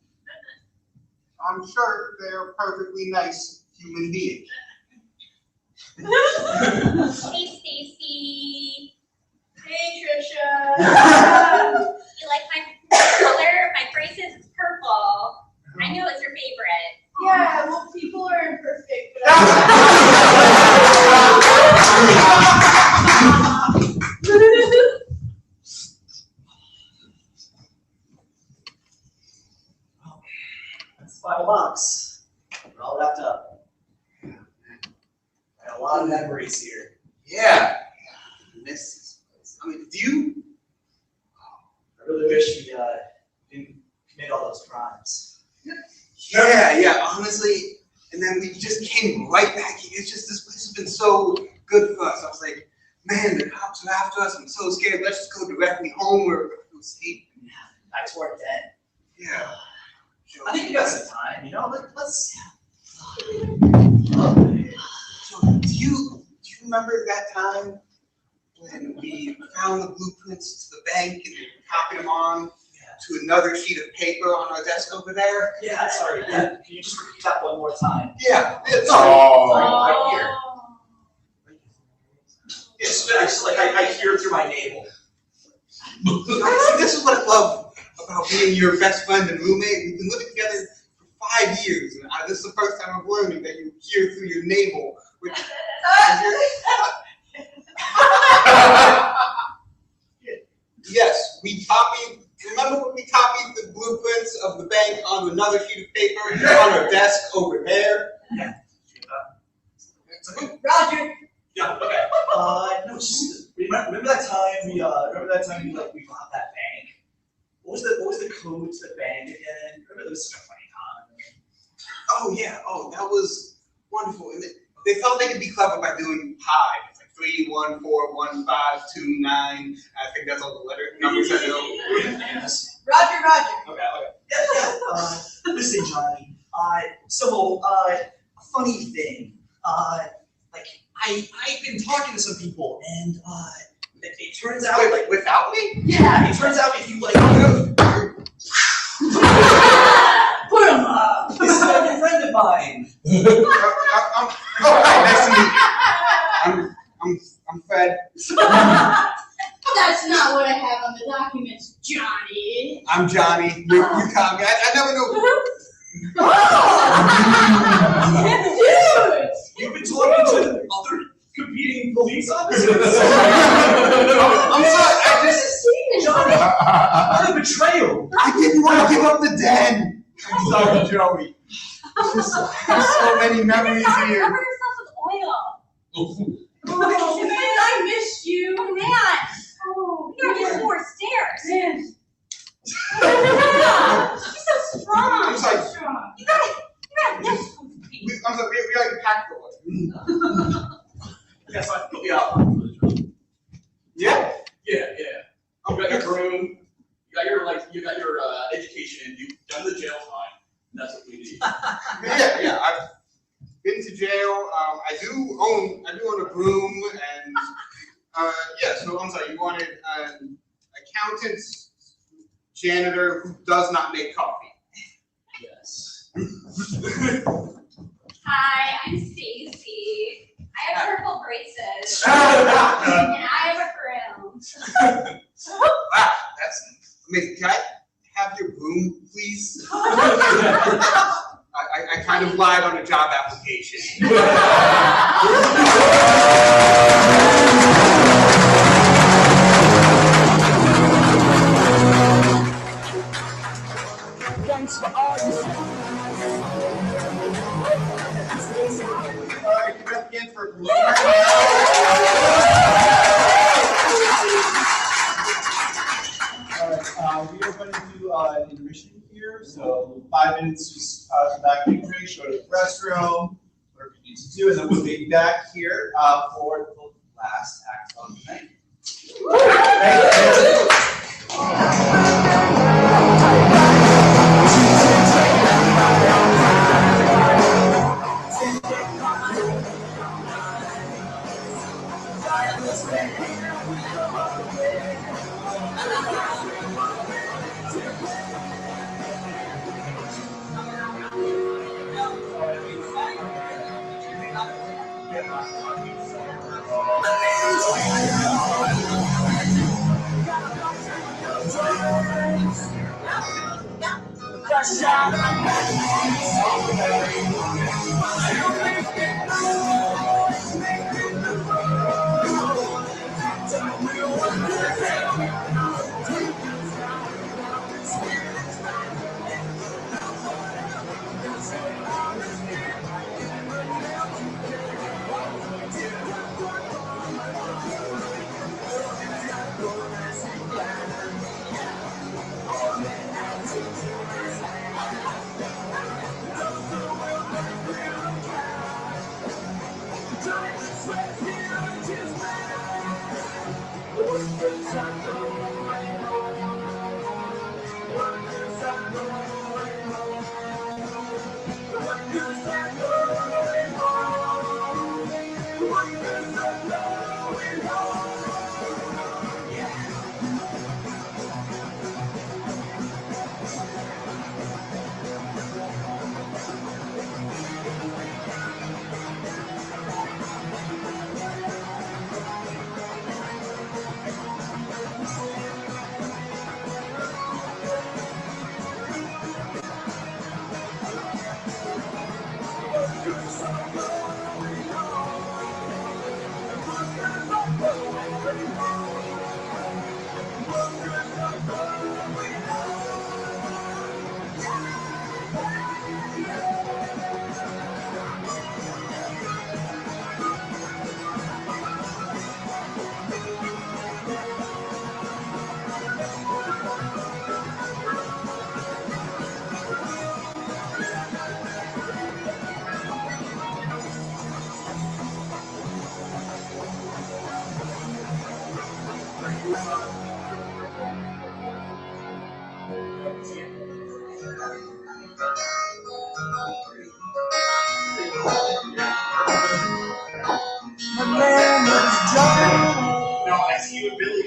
I'm sure they're perfectly nice human beings. Hey, Stacy. Hey, Trisha. You like my color? My braces is purple. I know it's your favorite. Yeah, well, people are imperfect, but That's $5. We're all wrapped up. Got a lot of memories here. Yeah. This is, I mean, do you? I really wish we didn't commit all those crimes. Yeah, honestly. And then we just came right back here. It's just, this place has been so good for us. I was like, man, the cops are after us. I'm so scared. Let's just go directly home where we're going to sleep. Back to our den. Yeah. I think we got some time, you know? Let's. So, do you remember that time when we found the blueprints to the bank and we copied them on to another sheet of paper on our desk over there? Yeah, sorry. Yeah, can you just repeat that one more time? Yeah. Right here. It's like I hear through my navel. See, this is what I love about being your best friend and roommate. We've been living together for 5 years, and this is the first time I'm learning that you hear through your navel. Yes, we copied. Remember when we copied the blueprints of the bank on another sheet of paper on our desk over there? Yeah. Roger. Yeah. Okay. No, just remember that time we robbed that bank. What was the code to the bank again? Remember, this was such a funny time. Oh yeah. Oh, that was wonderful. And they thought they could be clever by doing pi. It's like 3, 1, 4, 1, 5, 2, 9. I think that's all the letter numbers I know. Yes. Roger. Okay. Listen, Johnny. A funny thing. I've been talking to some people, and it turns out Wait, without me? Yeah, it turns out if you Put him up. this is like a friend of mine. Hi, nice to meet you. I'm Fred. That's not what I have on the documents, Johnny. I'm Johnny. You caught me. I never know. Dude! You've been talking to other competing police officers. I'm sorry. I just. Johnny, what a betrayal. I didn't want to give up the den. I'm sorry, Joey. There's so many memories here. Cover yourself with oil. Oh, man, I missed you. Oh, man. Oh, You gotta get more stairs. man. You're so strong. I'm sorry. You gotta lift something. I'm sorry. We already packed the one. Yes, I can help you out. Yeah. Yeah. You got your room. You got your education. You've done the jail time. That's what we need. Yeah. been to jail. I do own a broom, and yeah. So I'm sorry. You wanted an accountant, janitor who does not make coffee. Yes. Hi, I'm Stacy. I have purple braces. And I have a groom. Wow, that's amazing. Can I have your broom, please? I kind of lied on a job application. Thanks for all you Alright, give it up again for Blue. Alright, we are going to do an intermission here, so 5 minutes just come back, make a drink, go to the restroom, whatever you need to do, and then we'll be back here for the last act of the night. No, I see you, Billy.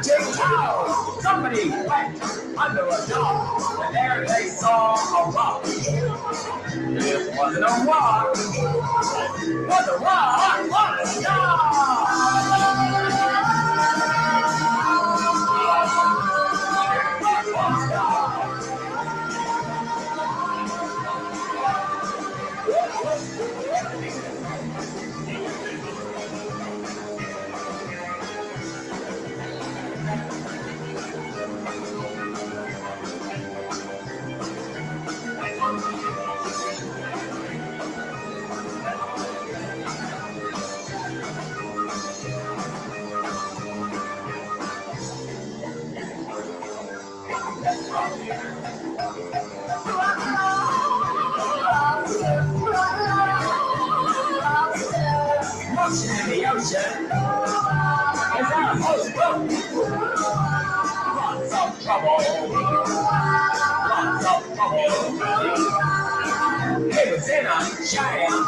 watching cows. Somebody went under a dog, and there they saw a rock. It wasn't a rock, it was a rock on a Motion in the ocean. Is there a host boat? Lots of trouble. Lots of trouble. It was in a giant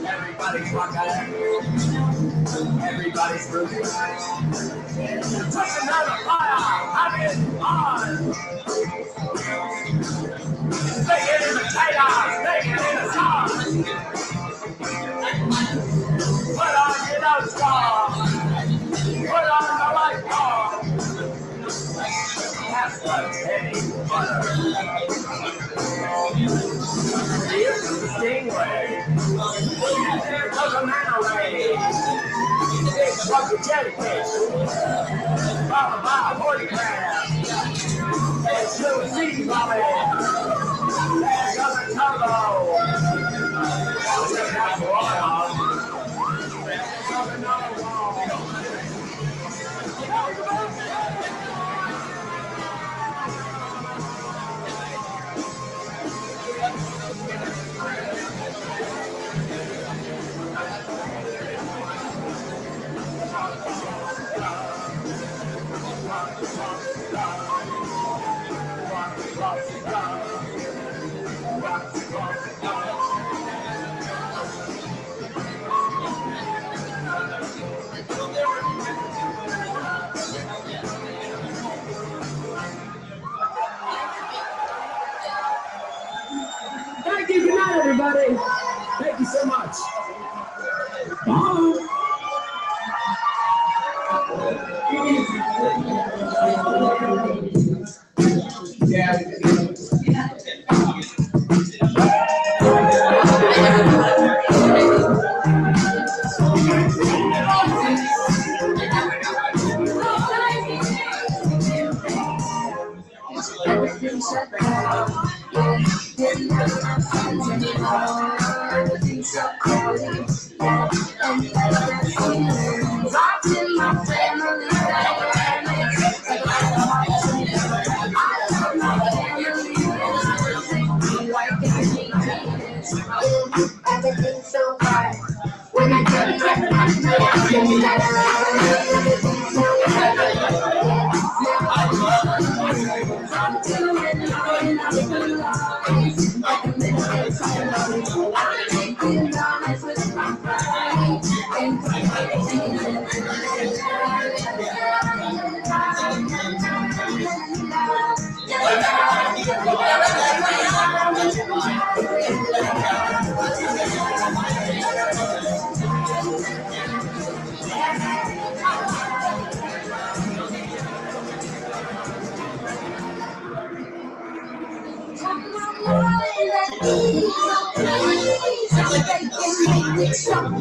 Everybody's rocking. Everybody's moving. Touch another fire. Having fun. Make it in the chaos. Make it in the sun. Put on your nose guard. Put on the light guard. Have some penny butter. Here's the stingray. There goes a man away. Big bucket jellyfish. Followed by a 40 crab. There's two sea bobbing. There goes a turbo. Check out the oil. There goes another wall. Thank you. Good night, everybody. Thank you so much. Bye. Yeah. Everything's shut down. Didn't have my friends anymore. Everything's so cold. And watching my family everything's so bright. When I get back, everything's so Welcome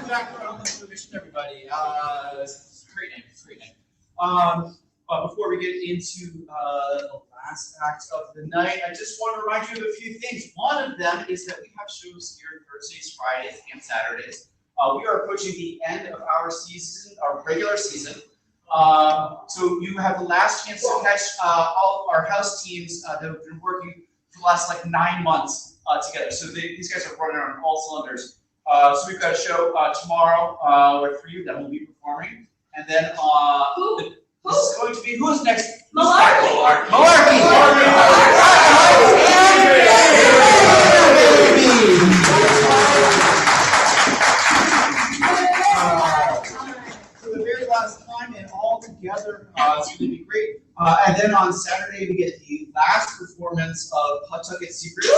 back to Unlimited Mission, everybody. Great name. But before we get into the last act of the night, I just want to remind you of a few things. One of them is that we have shows here Thursdays, Fridays, and Saturdays. We are approaching the end of our season, our regular season. So you have the last chance to catch all of our house teams that have been working for the last 9 months together. So these guys are running on all cylinders. So we've got a show tomorrow with for you that will be performing, and then this is going to be who's next? Malarkey. For the very last time and all together, it's going to be great. And then on Saturday we get the last performance of Pawtucket Secrets.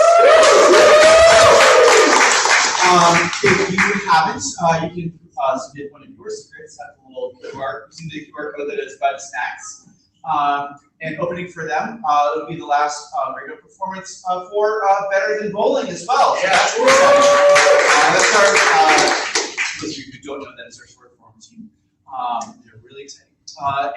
If you haven't, you can submit one of your secrets at the little QR, using the QR code that is Bud Snacks. And opening for them, it'll be the last regular performance for Better Than Bowling as well. So that's really exciting. That's our, those of you who don't know, that is our short form team. They're really exciting.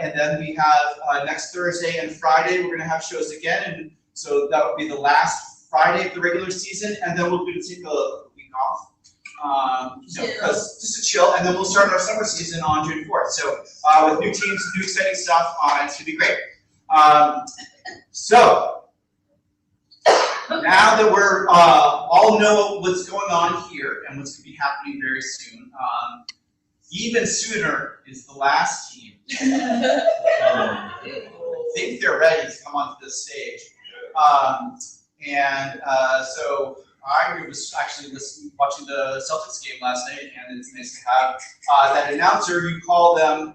And then we have next Thursday and Friday, we're going to have shows again. And so that will be the last Friday of the regular season. And then we're going to take a week off. Because just to chill, and then we'll start our summer season on June 4th. So with new teams, new exciting stuff, it's going to be great. So now that we're all know what's going on here and what's going to be happening very soon, even sooner is the last team. I think they're ready to come onto the stage. So I was actually watching the Celtics game last night, and it's nice to have that announcer. You call them,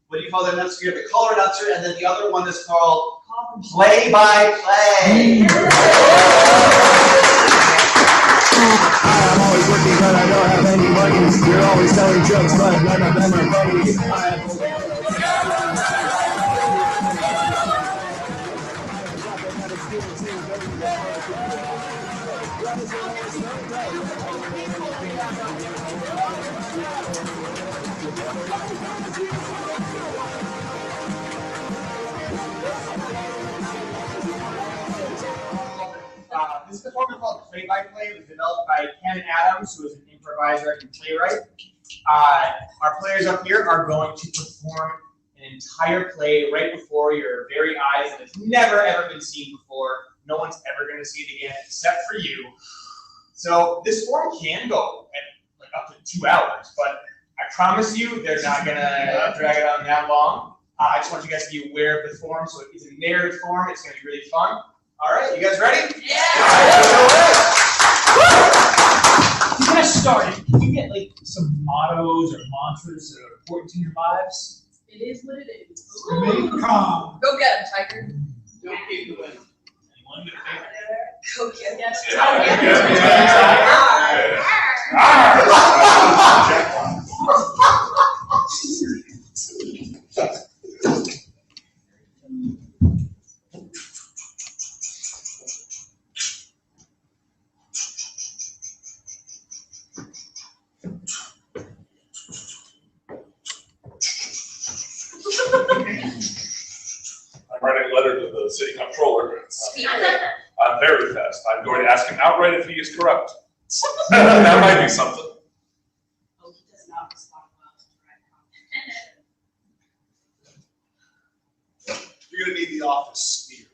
what do you call the announcer? You have the color announcer, and then the other one is called play-by-play. I'm always working, but I don't have any money. You're always telling jokes, but none of them are funny. This performance called Play by Play was developed by Ken Adams, who is an improviser and playwright. Our players up here are going to perform an entire play right before your very eyes that has never ever been seen before. No one's ever going to see it again except for you. So this form can go at up to 2 hours, but I promise you they're not going to drag it on that long. I just want you guys to be aware of the form. So it's a narrative form. It's going to be really fun. All right, you guys ready? Yeah. To get us started, can you get some mottos or mantras that are important to your lives? It is what it is. Remain calm. Go get him, Tiger. Don't give the win. Anyone get a favorite? Go get him. Yes, city comptroller. Speaker. I'm very fast. I'm going to ask him outright if he is corrupt. That might be something. Oh, he does not respond well to direct comment. You're gonna need the office spear.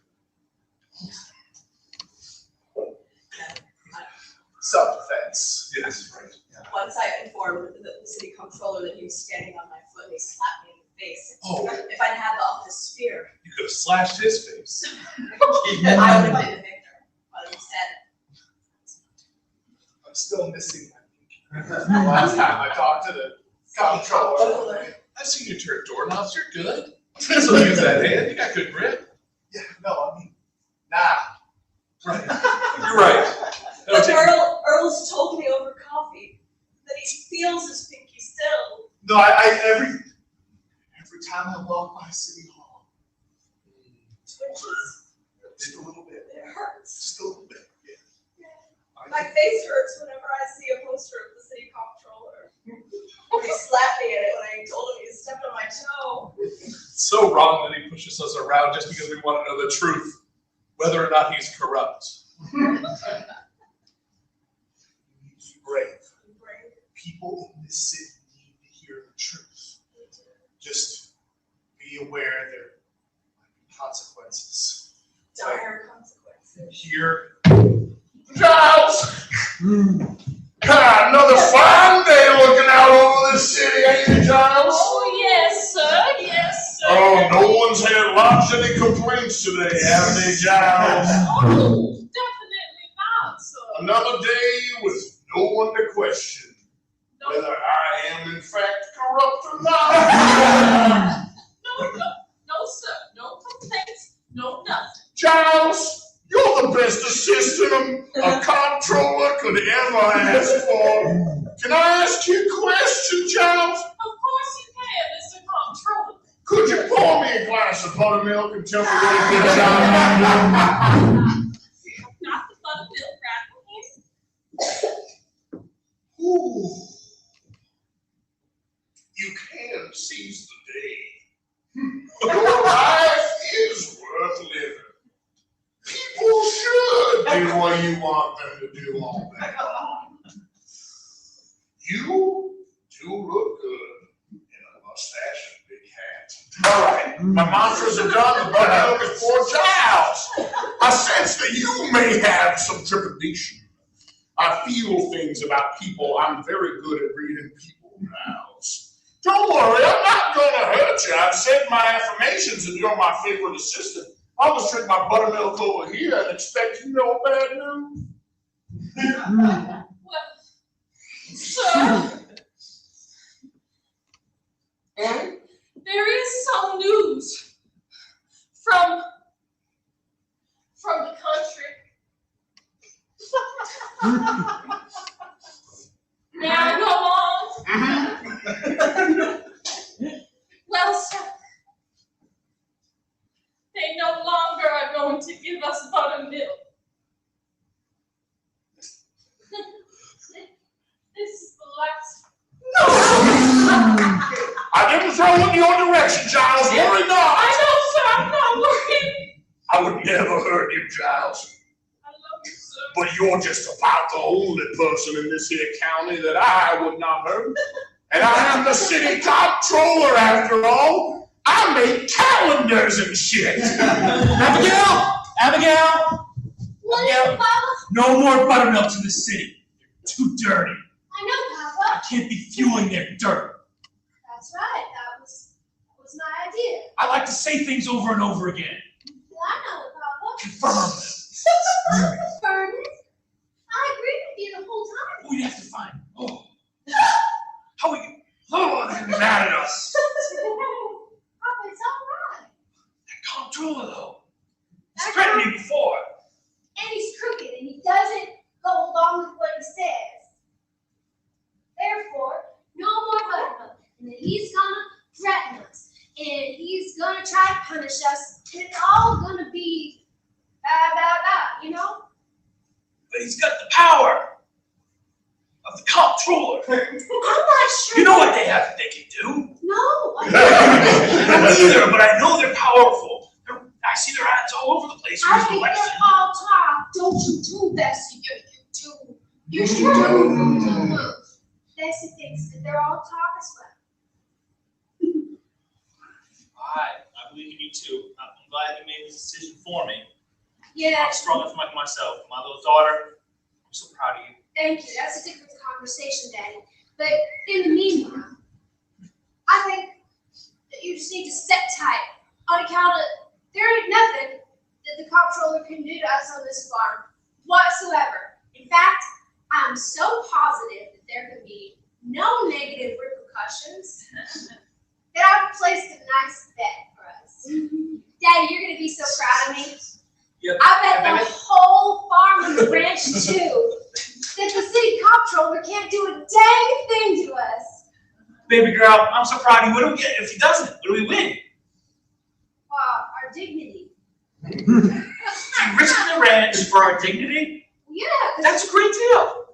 Self-defense. Yes, right. Once I informed the city comptroller that he was standing on my foot, and he slapped me in the face. Oh. If I'd had the office spear, You could have slashed his face. I would have been the victor. But instead, I'm still missing that. Last time I talked to the comptroller. I've seen you turn doorknobs. You're good. So use that hand. You got good grip. Yeah, no, I mean, now. Right. You're right. but Earl's told me over coffee that he feels his pinky still. No, every time I walk by City Hall, Twitches. just a little bit. It hurts. Just a little bit, yeah. My face hurts whenever I see a poster of the city comptroller. He slapped me in it when I told him he stepped on my toe. It's so wrong that he pushes us around just because we want to know the truth, whether or not he's corrupt. Brave. People in this city need to hear the truth. Just be aware there might be consequences. Dire consequences. Here. Giles! God, another fine day looking out over this city, ain't it, Giles? Oh, yes, sir. Yes, sir. Oh, no one's had lots of any complaints today, haven't they, Giles? Oh, definitely not, sir. Another day with no one to question whether I am in fact corrupt or not. No, sir. No complaints. No nothing. Giles, you're the best assistant a comptroller could ever ask for. Can I ask you a question, Giles? Of course you can, Mr. Comptroller. Could you pour me a glass of buttermilk and tell me what a good job I'm doing? Not the buttermilk rattle here. Ooh. You can seize the day. Your life is worth living. People should do what you want them to do all day long. You do look good in a mustache and big hat. All right, my mantras are done. The buttermilk is for Giles. I sense that you may have some trepidation. I feel things about people. I'm very good at reading people mouths. Don't worry, I'm not going to hurt you. I've said my affirmations and you're my favorite assistant. I'll just drink my buttermilk over here and expect you no bad news. Well, sir, there is some news from the country. May I go on? Well, sir, they no longer are going to give us buttermilk. This is the last. I didn't throw it in your direction, Giles. Worry not. I know, sir. I'm not worried. I would never hurt you, Giles. I love you, sir. But you're just about the only person in this here county that I would not hurt. And I am the city comptroller, after all. I make calendars and shit. Abigail! What is it, Papa? No more buttermilk to the city. Too dirty. I know, I Papa. can't be fueling their dirt. That's right. That was my idea. I like to say things over and over again. Well, I know it, Papa. Confirm them. Confirm it. I agreed with you the whole time. We'd have to find. Oh. How are you? Oh, they're mad at us. Papa, it's all right. That comptroller, though. He's threatened me before. And he's crooked, and he doesn't go along with what he says. Therefore, no more buttermilk. And then he's gonna threaten us. And he's gonna try to punish us. And it's all gonna be you know? But he's got the power of the comptroller. I'm not sure. You know what they have that they can do? No. I don't either, but I know they're powerful. I see their ads all over the place. I Where's the think election? they're all talk. Don't you do, Bessie? You do. Bessie thinks that they're all talk as well. I believe in you too. I'm glad you made this decision for me. Yeah. I'm strong enough for myself. My little daughter, I'm so proud of you. Thank you. That's a different conversation, Daddy. But in the meanwhile, I think that you just need to sit tight on account of there ain't nothing that the comptroller can do to us on this farm whatsoever. In fact, I'm so positive that there can be no negative repercussions that I've placed a nice bet for us. Daddy, you're gonna be so proud of me. Yep. I bet the whole farm and the ranch too that the city comptroller can't do a dang thing to us. Baby girl, I'm so proud of you. What do we get if he doesn't? What do we win? Our dignity. You risk the ranch for our dignity? Yeah. That's a great deal.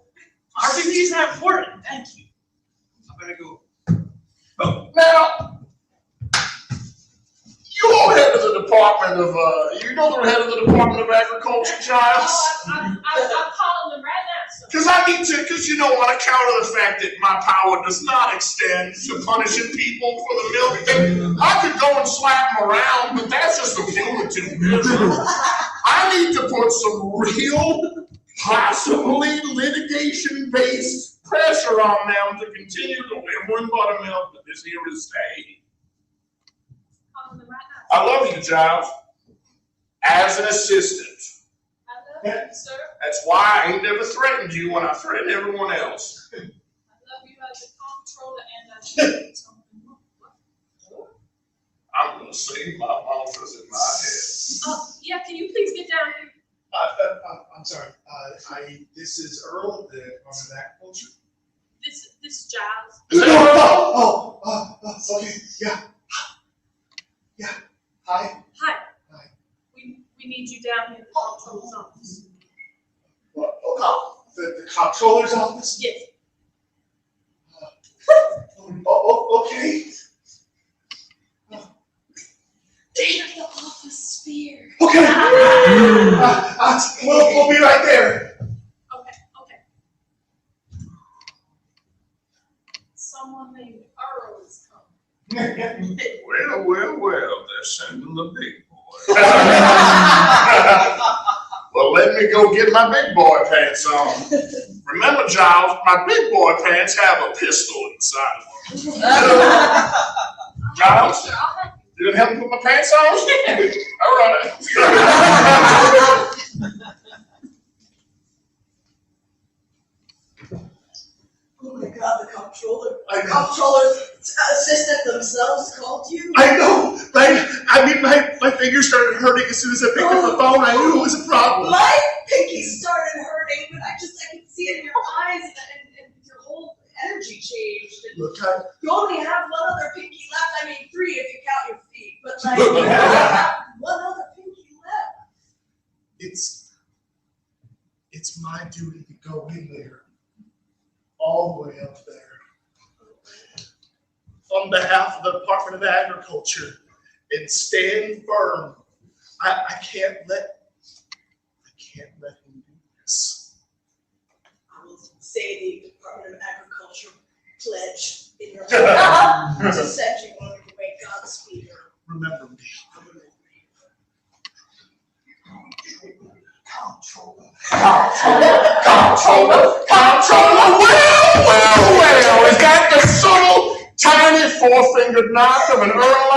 Our dignity is not important. Thank you. I better go. Oh. Now, you all head of the Department of, you know the head of the Department of Agriculture, Giles? Oh, I'm calling them right now. So. Because I need to, because you know, on account of the fact that my power does not extend to punishing people for the milk thing, I could go and slap them around, but that's just a punitive measure. I need to put some real, possibly litigation-based pressure on them to continue to win buttermilk, but this here is stay. Calling them right now. I love you, Giles. As an assistant. I love you, sir. That's why I ain't never threatened you when I threaten everyone else. I love you as a comptroller and as a I'm gonna say my mantras in my head. yeah, can you please get down here? I'm sorry. This is Earl, the Department of Agriculture. This Giles. Okay. Yeah. Hi. Hi. Hi. We need you down here in the comptroller's office. The comptroller's office? Yes. Okay. Take the office sphere. Okay. We'll be right there. Okay. Someone named Earl is coming. Well, they're sending the big boy. Well, let me go get my big boy pants on. Remember, Giles, my big boy pants have a pistol inside of them. Giles, you gonna help me put my pants on? All right. Oh my God, the comptroller's assistant themselves called you? I know. My fingers started hurting as soon as I picked up the phone. I knew it was a problem. My pinky started hurting, but I could see it in your eyes and your whole energy changed. And Look, you only have one other pinky left. I mean, 3 if you count your feet, but like, you have one other pinky left. It's my duty to go in there. All the way up there. On behalf of the Department of Agriculture, and stand firm. I can't let him do this. I will say the Department of Agriculture pledge in your heart to send you on your way. Godspeed. Remember me. Comptroller. Well, is that the subtle, tiny four-fingered knock of an Earl?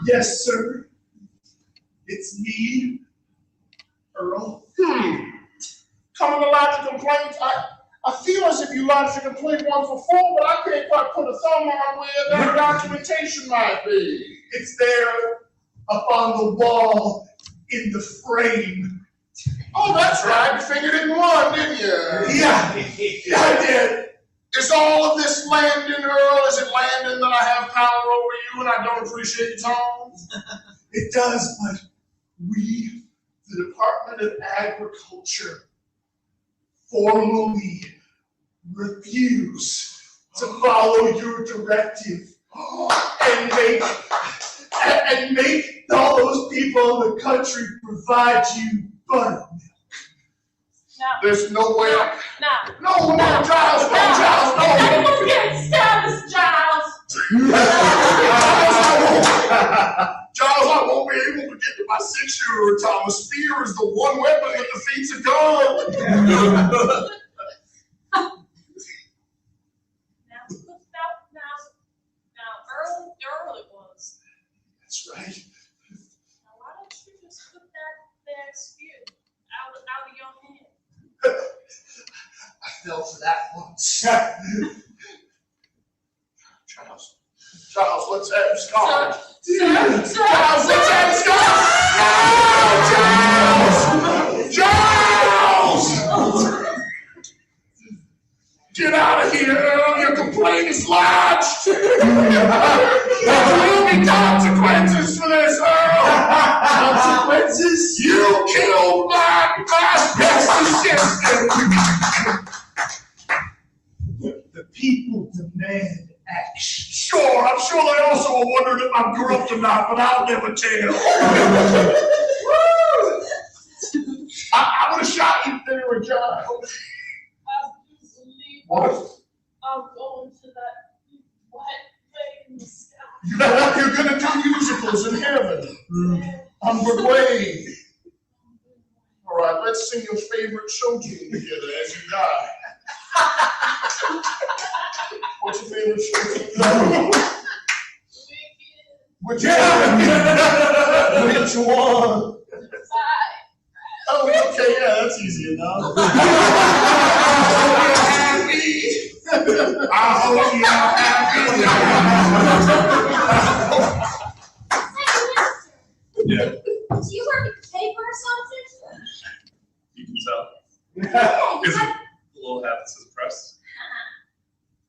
Yes, sir. It's me, Earl. Coming to lodge a complaint. I feel as if you lodged a complaint 1 for 4, but I can't quite put a thumb on where that documentation might be. It's there up on the wall in the frame. Oh, that's right. You figured it in one, didn't you? Yeah, I did. Is all of this Landon, Earl? Is it Landon that I have power over you and I don't appreciate your tone? It does, but we, the Department of Agriculture, formally refuse to follow your directive and make all those people in the country provide you buttermilk. No. There's no way. No, Giles, no. I'm gonna get status, Giles. Giles, I won't be able to get to my 6-shooter. Thomas, fear is the one weapon that defeats a gun. Earl it was. That's right. Now why don't you just put that spear out of your hand? I fell for that once. Giles, let's have a scar. Giles, let's have a scar. Giles! Get out of here, Earl. Your complaint is lodged. There will be consequences for this, Earl. Consequences? You killed my master sister. The people demand action. Sure, I'm sure they also wondered if I'm corrupt or not, but I'll never tell. I would have shot you if they were a child. What? I'm going to that white lake in the sky. You're gonna do musicals in heaven. On Broadway. All right, let's sing your favorite show tune together as you die. What's your favorite show tune? Which one? Oh, okay, yeah, that's easy enough. I hope you're happy. Yeah, Do you work at the paper or something? you can tell. Yeah, Is it a little hat that says press?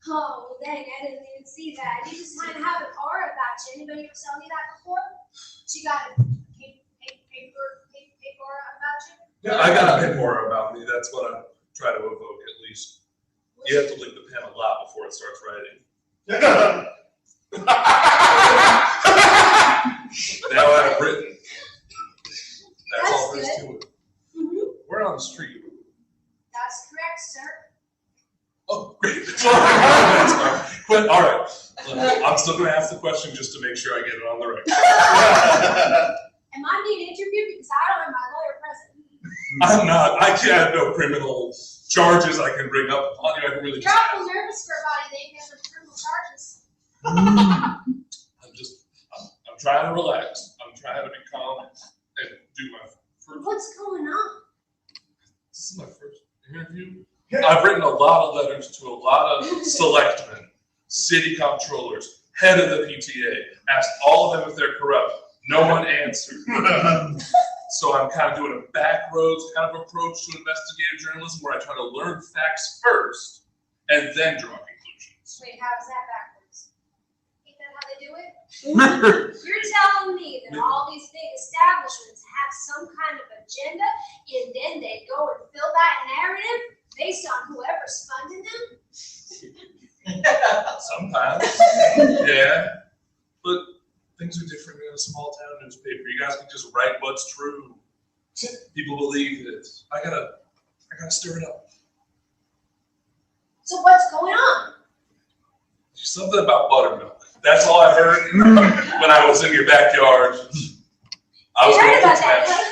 Oh, well, dang, I didn't even see that. You just kind of have an aura about you. Anybody ever tell me that before? You got a paper about you? Yeah, I got a bit more about me. That's what I try to evoke at least. You have to lick the pen a lot before it starts writing. Now I've written. That's all there is to it. Mm-hmm. We're on the street. That's correct, sir. Oh, great. That's fine. But all right, look, I'm still going to ask the question just to make sure I get it on the record. Am I being interviewed because I don't have my lawyer present? I'm not. I have no criminal charges I can bring up upon you. I can really You're awful nervous for about anything because of criminal charges. I'm trying to relax. I'm trying to be calm and do my first. What's going on? This is my first interview. I've written a lot of letters to a lot of selectmen, city comptrollers, head of the PTA, asked all of them if they're corrupt. No one answered. So I'm kind of doing a backroads kind of approach to investigative journalism where I try to learn facts first and then draw conclusions. Wait, how is that backwards? Ain't that how they do it? You're telling me that all these big establishments have some kind of agenda and then they go and fill that narrative based on whoever's funding them? Sometimes. Yeah. But things are different in a small town newspaper. You guys can just write what's true. People believe it. I gotta stir it up. So what's going on? Something about buttermilk. That's all I heard when I was in your backyard. I was You heard going about to that, smash. huh?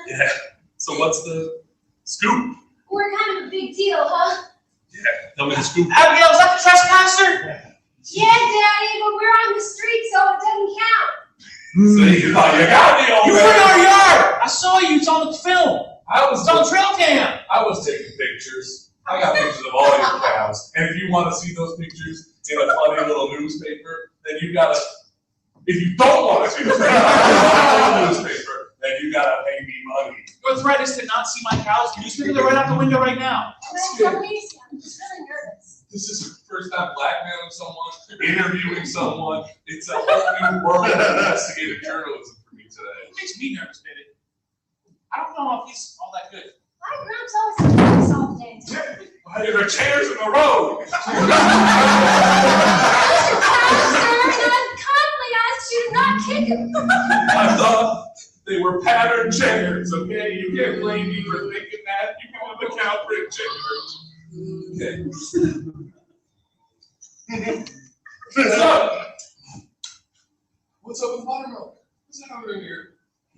Yeah. So what's the scoop? We're kind of a big deal, huh? Yeah. Tell me the scoop. Abigail, is that the trespasser? Yeah, Daddy, but we're on the street, so it doesn't count. See, you got me You were in our yard. I saw you. It's on the film. It's on trail cam. I was taking pictures. I got pictures of all your cows. And if you want to see those pictures in a funny little newspaper, then you gotta. If you don't want to see those pictures in a newspaper, then you gotta pay me money. Your threat is to not see my cows. Can you speak to the right out the window right now? I'm easy. I'm just really nervous. This is the first time blackmailing someone, interviewing someone. It's a whole new world of investigative journalism for me today. It makes me nervous, baby. I don't know if he's all that good. My grand's always nervous all the day. Why are there chairs in the road? Mr. Pastor! not kick him. I thought they were patterned checkers, okay? You can't blame me for thinking that. You go with the cow print checkers. Okay. What's up with buttermilk? What's happening here?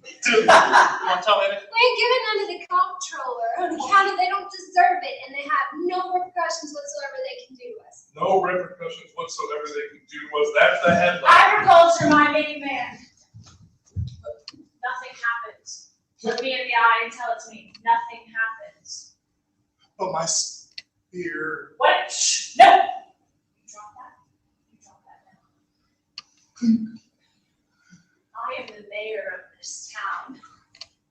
You wanna tell me? We ain't giving none to the comptroller on account of they don't deserve it and they have no repercussions whatsoever they can do to us. No repercussions whatsoever they can do was that's the headline. Agriculture, my main man. Nothing happens. Look me in the eye and tell it to me. Nothing happens. But my spear. What? Shh, no! You drop that. You drop that now. I am the mayor of this town. And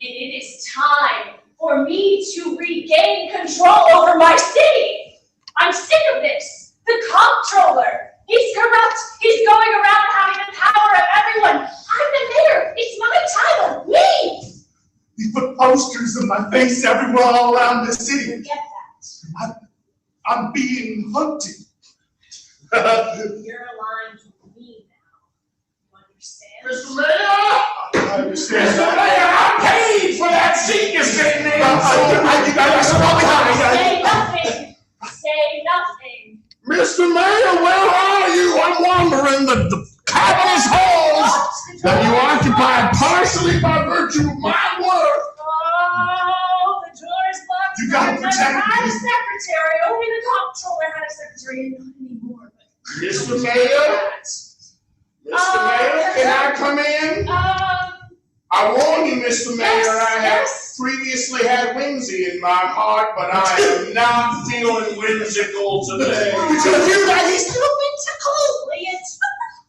it is time for me to regain control over my city. I'm sick of this. The comptroller. He's corrupt. He's going around having the power of everyone. I'm the mayor. It's my title. Me. You put posters of my face everywhere all around the city. Forget that. I'm being hunted. You're aligned with me now. You understand? Mr. Mayor! I understand. Mr. Mayor, I'm paid for that seat you're sitting in. Say nothing. Say nothing. Mr. Mayor, where are you? I'm wandering the cavernous halls that you occupy partially by virtue of my work. Oh, the door's locked. You gotta I've never protect had a me. secretary. Only the comptroller had a secretary, and not anymore. Mr. Mayor? Mr. Mayor, can I come in? I warn you, Mr. Mayor, I have previously had whimsy in my heart, but I am not feeling whimsical today. He's a little whimsical. Play it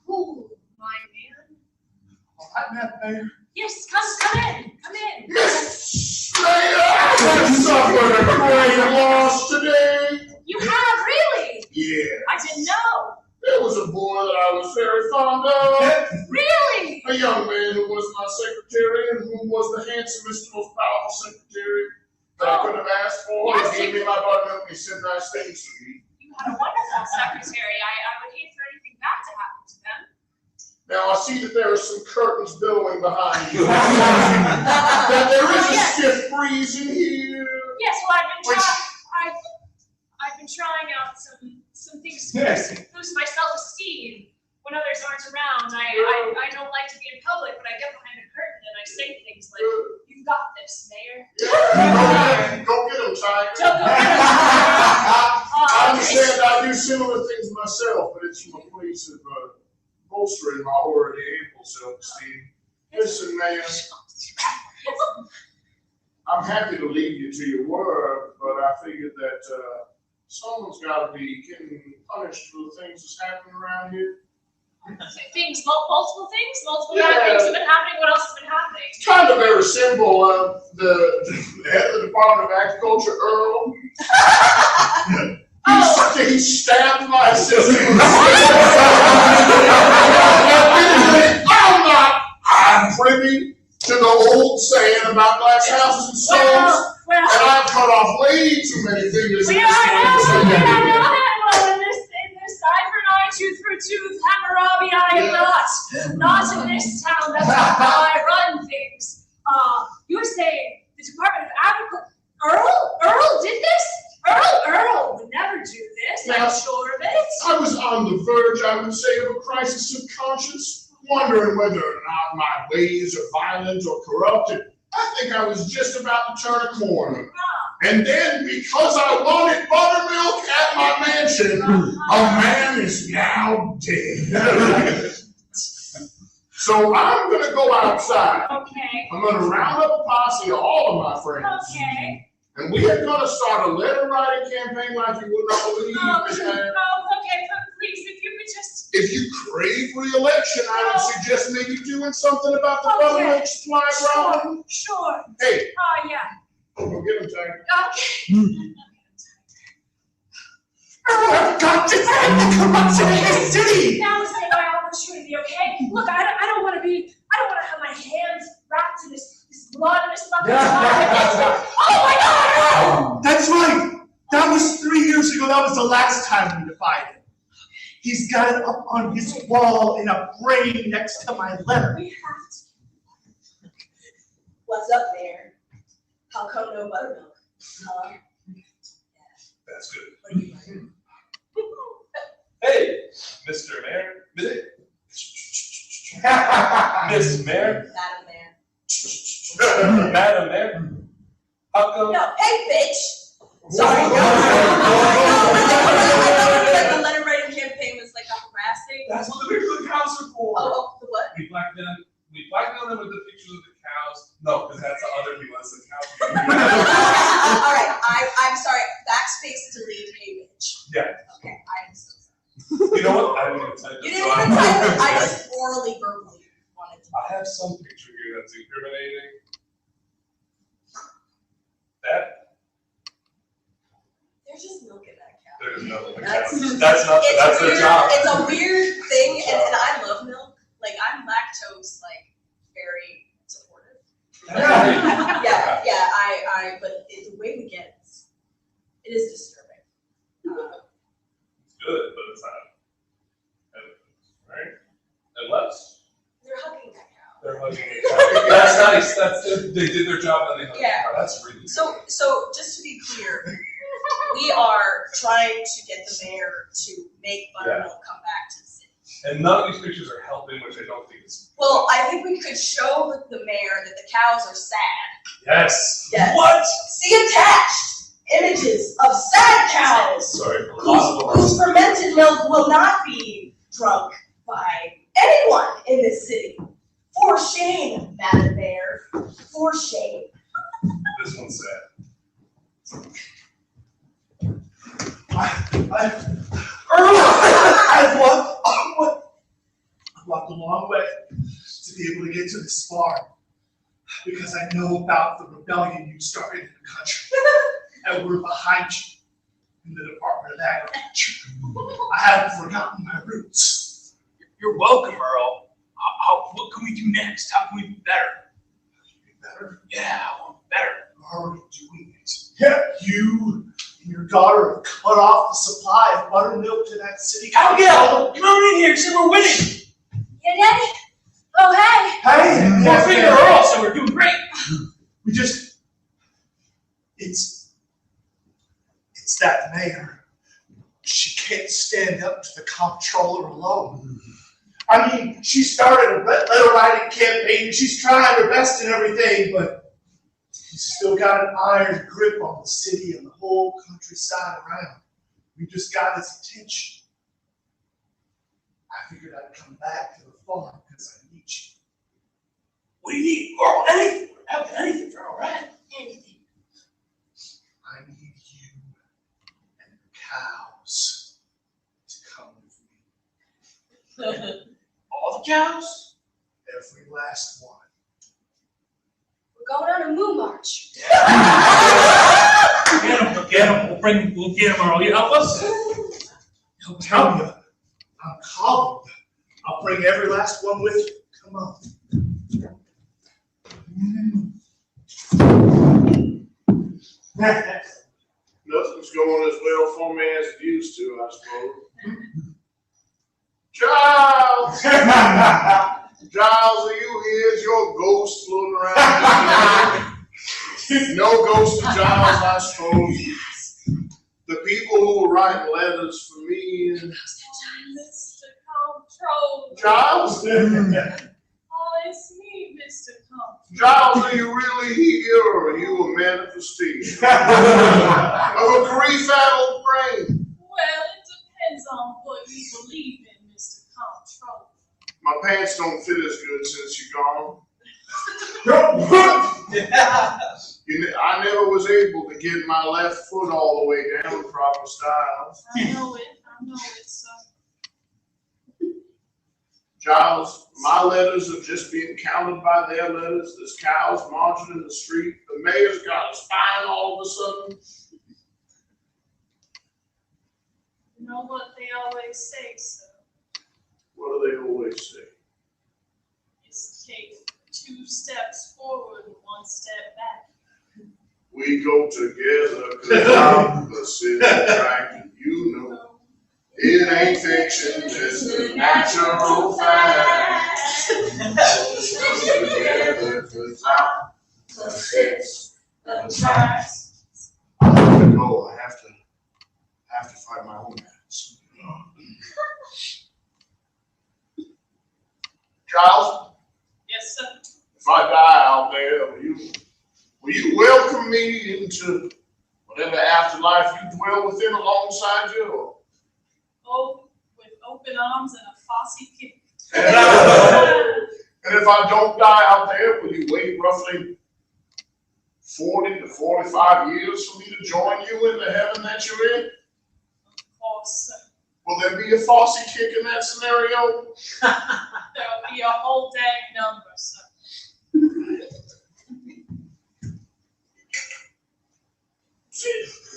cool, my man. Mayor. Yes, come in. Come in. Mr. Mayor, I have suffered a great loss today. You have, really? Yeah. I didn't know. There was a boy that I was very fond of. Really? A young man who was my secretary and who was the handsomest, most powerful secretary that I could have asked for. Yes, He gave me my button up and he said nice things to me. You had a wonderful secretary. I would hate for anything bad to happen to them. Now I see that there are some curtains billowing behind you. That there is a stiff breeze in here. Yes, well, I've been trying out some things to boost my self-esteem when others aren't around. I don't like to be in public, but I get behind a curtain and I say things like, "You've got this, Mayor." Go get him, Tiger. Don't go get him. I understand I do similar things myself, but it's from a place of bolstering my already ample self-esteem. Listen, man, I'm happy to leave you to your work, but I figured that someone's got to be getting punished for the things that's happening around here. Things, multiple things, multiple bad things have been happening. What else has been happening? It's kind of very simple. The head of the Department of Agriculture, Earl, he stabbed my assistant. I'm privy to the old saying about glass houses and stones, and I've cut off way too many fingers. I know that. Well, in this eye for an eye, tooth for tooth, Hammurabi, I am not in this town. That's not how I run things. You were saying the Department of Agriculture. Earl did this? Earl would never do this. Now, I'm sure of it. I was on the verge, I would say, of a crisis of conscience, wondering whether or not my ways are violent or corrupted. I think I was just about to turn a corner. And then, because I wanted buttermilk at my mansion, a man is now dead. So I'm going to go outside. Okay. I'm going to round up a posse of all of my friends. Okay. And we are going to start a letter writing campaign like you would not believe, Miss Ann. Okay, but please, if you could just. If you crave re-election, I would suggest maybe doing something about the buttermilk supply problem. Sure. Hey. Yeah. Go get him, Tiger. Okay. I've got to end the corruption in this city. Now is my opportunity, okay? Look, I don't want to have my hands wrapped in this blood and this fucking Oh my God! That's right. That was 3 years ago. That was the last time we defied him. He's got it up on his wall in a frame next to my letter. We have to. What's up there? How come no buttermilk? Huh? That's good. What do you like? Hey, Mr. Mayor. Miss Mayor. Madam Mayor. Madam Mayor. How come? No, hey, bitch! Sorry. I thought the letter writing campaign was like a harassing. That's what the pictures of the cows are for. Oh, the what? We blackmail them with the pictures of the cows. No, because that's the other people. That's the cows. All right, I'm sorry. Backspace delete, hey, bitch. Yeah. Okay, I'm so sorry. You know what? I didn't even type it. You didn't even type it. I just orally, verbally wanted to. I have some picture here that's incriminating. That. There's just milk in that cow. There's no. That's That's their job. It's a weird thing, and I love milk. Like, I'm lactose, like, very supportive. Yeah, but the way we get it is disturbing. It's good, but it's not. Right? Unless They're hugging that cow. they're hugging the cow. That's nice. They did their job and they hugged the Yeah. cow. That's really good. So just to be clear, we are trying to get the mayor to make buttermilk come back to the city. And none of these pictures are helping, which I don't think is. Well, I think we could show the mayor that the cows are sad. Yes. Yes. What? See attached images of sad cows Sorry. whose fermented milk will not be drunk by anyone in this city. For shame, Madam Mayor. For shame. This one's sad. I've walked a long way to be able to get to this farm because I know about the rebellion you started in the country, and we're behind you in the Department of Agriculture. I haven't forgotten my roots. You're welcome, Earl. What can we do next? How can we be better? Better? Yeah, I want better. You're already doing it. Yeah, you and your daughter have cut off the supply of buttermilk to that city. Abigail, come on in here. You said we're winning. Yeah, Daddy? Oh, hey. Hey! We're beating Earl, so we're doing great. It's that mayor. She can't stand up to the comptroller alone. I mean, she started a letter writing campaign and she's trying her best and everything, but she's still got an iron grip on the city and the whole countryside around. We just got his attention. I figured I'd come back to the farm because I need you. What do you need, Earl? Anything. Anything for Earl, right? Anything. I need you and the cows to come with me. All the cows? Every last one. We're going on a moo march. Get him. We'll get him, Earl. You help us? I'm telling you, I'm calling you. I'll bring every last one with you. Come on. Nothing's going as well for me as it used to, I suppose. Giles! Giles, are you here? Is your ghost floating around? No ghost of Giles, I suppose. The people who were writing letters for me and Mr. Comptroller. Giles? Oh, it's me, Mr. Comptroller. Giles, are you really here, or are you a manifestation of a grief-addled brain? Well, it depends on what you believe in, Mr. Comptroller. My pants don't fit as good since you're gone. I never was able to get my left foot all the way down proper style. I know it, sir. Giles, my letters are just being counted by their letters. There's cows marching in the street. The mayor's got a spine all of a sudden. You know what they always say, sir? What do they always say? It's take 2 steps forward and 1 step back. We go together because I'm the city track, and you know. It ain't fiction, just a natural fact. Together to top the six, the tracks. I have to go. I have to fight my own battles. Charles, Yes, sir. if I die out there, will you welcome me into whatever afterlife you dwell within alongside you? Oh, with open arms and a Fosse kick. And if I don't die out there, will you wait roughly 40 to 45 years for me to join you in the heaven that you're in? Of course, sir. Will there be a Fosse kick in that scenario? There'll be a whole dang number, sir.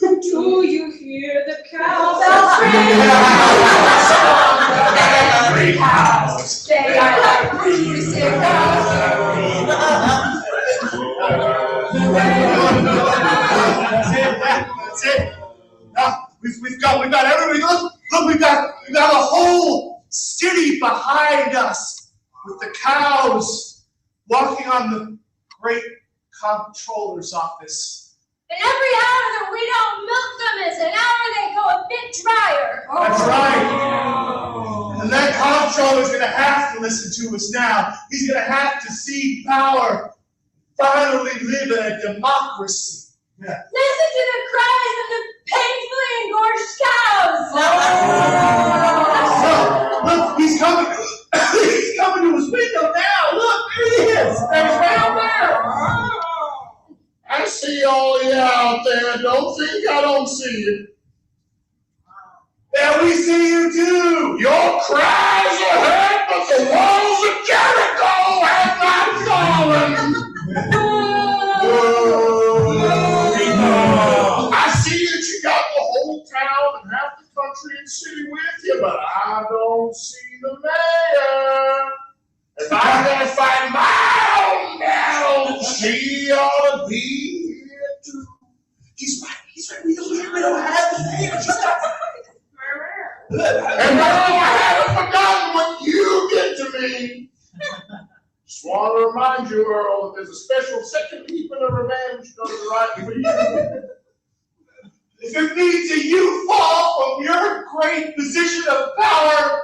Do you hear the cows? Every house. They are like music That's it. Now, we've got everybody. Look, we've got a whole city behind us with the cows walking on the great comptroller's office. And every hour that we don't milk them is an hour they go a bit drier. That's right. And that comptroller's gonna have to listen to us now. He's gonna have to see power finally live in a democracy. Yeah. Listen to the cries of the painfully engorged cows. Look, he's coming. He's coming to his window now. Look, there he is. There's right there. I see all of you out there. Don't think I don't see you. Yeah, we see you too. Your cries are heard, but the walls of Jericho have not fallen. I see that you got the whole town and half the country and city with you, but I don't see the mayor. If I'm gonna fight my own battle, she ought to be here too. He's right. We don't have the mayor. And no, I haven't forgotten what you did to me. Just want to remind you, Earl, that there's a special second heaping of revenge coming right for you. If it means that you fall from your great position of power,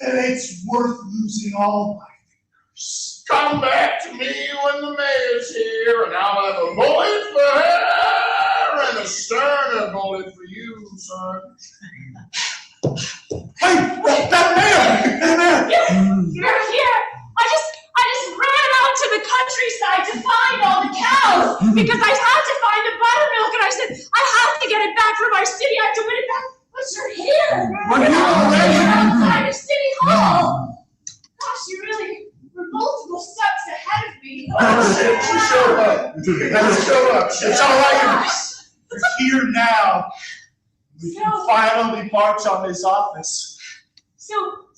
then it's worth losing all my fingers. Come back to me when the mayor's here, and I'll have a bullet for her and a sterner bullet for you, son. Hey, that mayor! You're here. I just ran out to the countryside to find all the cows because I had to find the buttermilk, and I said I have to get it back from our city. I have to win it back. But you're here. We're here already. Outside of City Hall. Gosh, you really were multiple steps ahead of me. You showed up. It's all right. You're here now. We can finally march on this office. So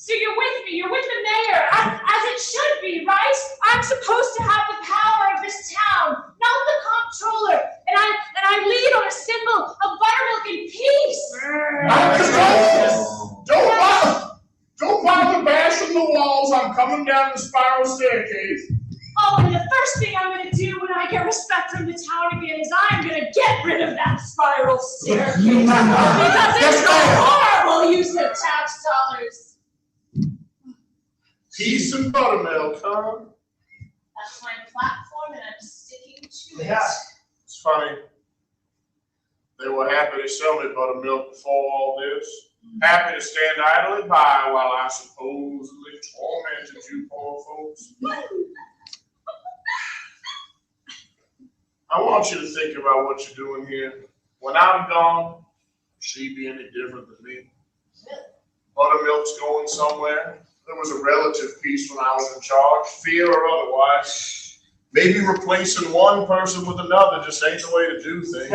you're with me. You're with the mayor, as it should be, right? I'm supposed to have the power of this town, not the comptroller. And I lead on a symbol of buttermilk and peace. Don't bother bashing the walls. I'm coming down the spiral staircase. Oh, and the first thing I'm going to do when I get respect from the town again is I'm going to get rid of that spiral staircase. Because it's a horrible use of tax dollars. Peace and buttermilk, huh? That's my platform, and I'm sticking to it. Yeah. It's funny. They were happy to sell me buttermilk before all this. Happy to stand idly by while I supposedly tormented you poor folks. I want you to think about what you're doing here. When I'm gone, will she be any different than me? Buttermilk's going somewhere. There was a relative piece when I was in charge, fear or otherwise. Maybe replacing one person with another just ain't the way to do things.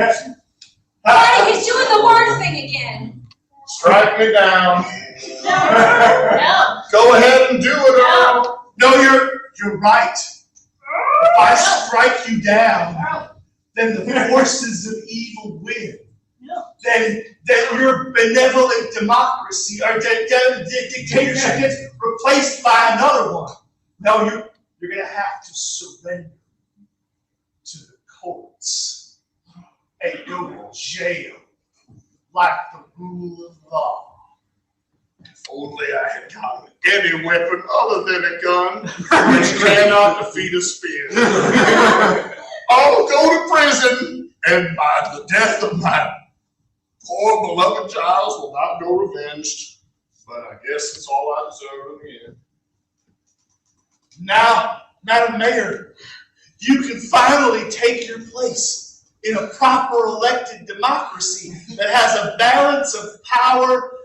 Hey, he's doing the word thing again. Strike me down. No. Go ahead and do it, Earl. No, you're right. If I strike you down, then the forces of evil win. then your benevolent democracy or dictatorship gets replaced by another one. No, you're gonna have to surrender to the courts and go to jail like the rule of law. If only I had gotten any weapon other than a gun, which cannot defeat a spear. I'll go to prison, and by the death of my poor beloved Giles will not go revenged. But I guess it's all I deserve in the end. Now, Madam Mayor, you can finally take your place in a proper elected democracy that has a balance of power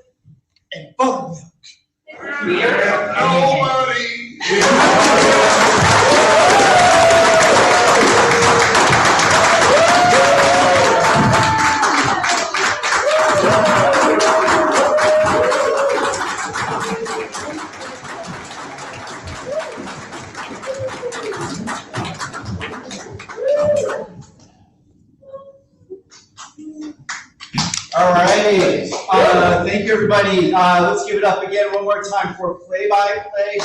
and buttermilk. Nobody. All right. Thank you, everybody. Let's give it up again one more time for play-by-play.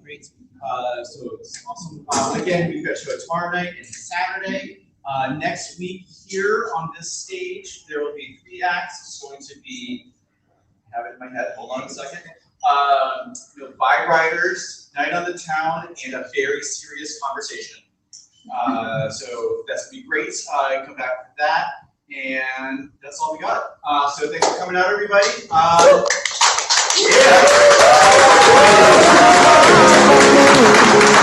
Great. So it's awesome. Again, we've got a show tomorrow night and Saturday. Next week here on this stage, there will be 3 acts. It's going to be, I have it in my head. Hold on a second. Bike riders, night on the town, and a very serious conversation. So that's gonna be great. Come back for that, and that's all we got. So thanks for coming out, everybody. Yeah.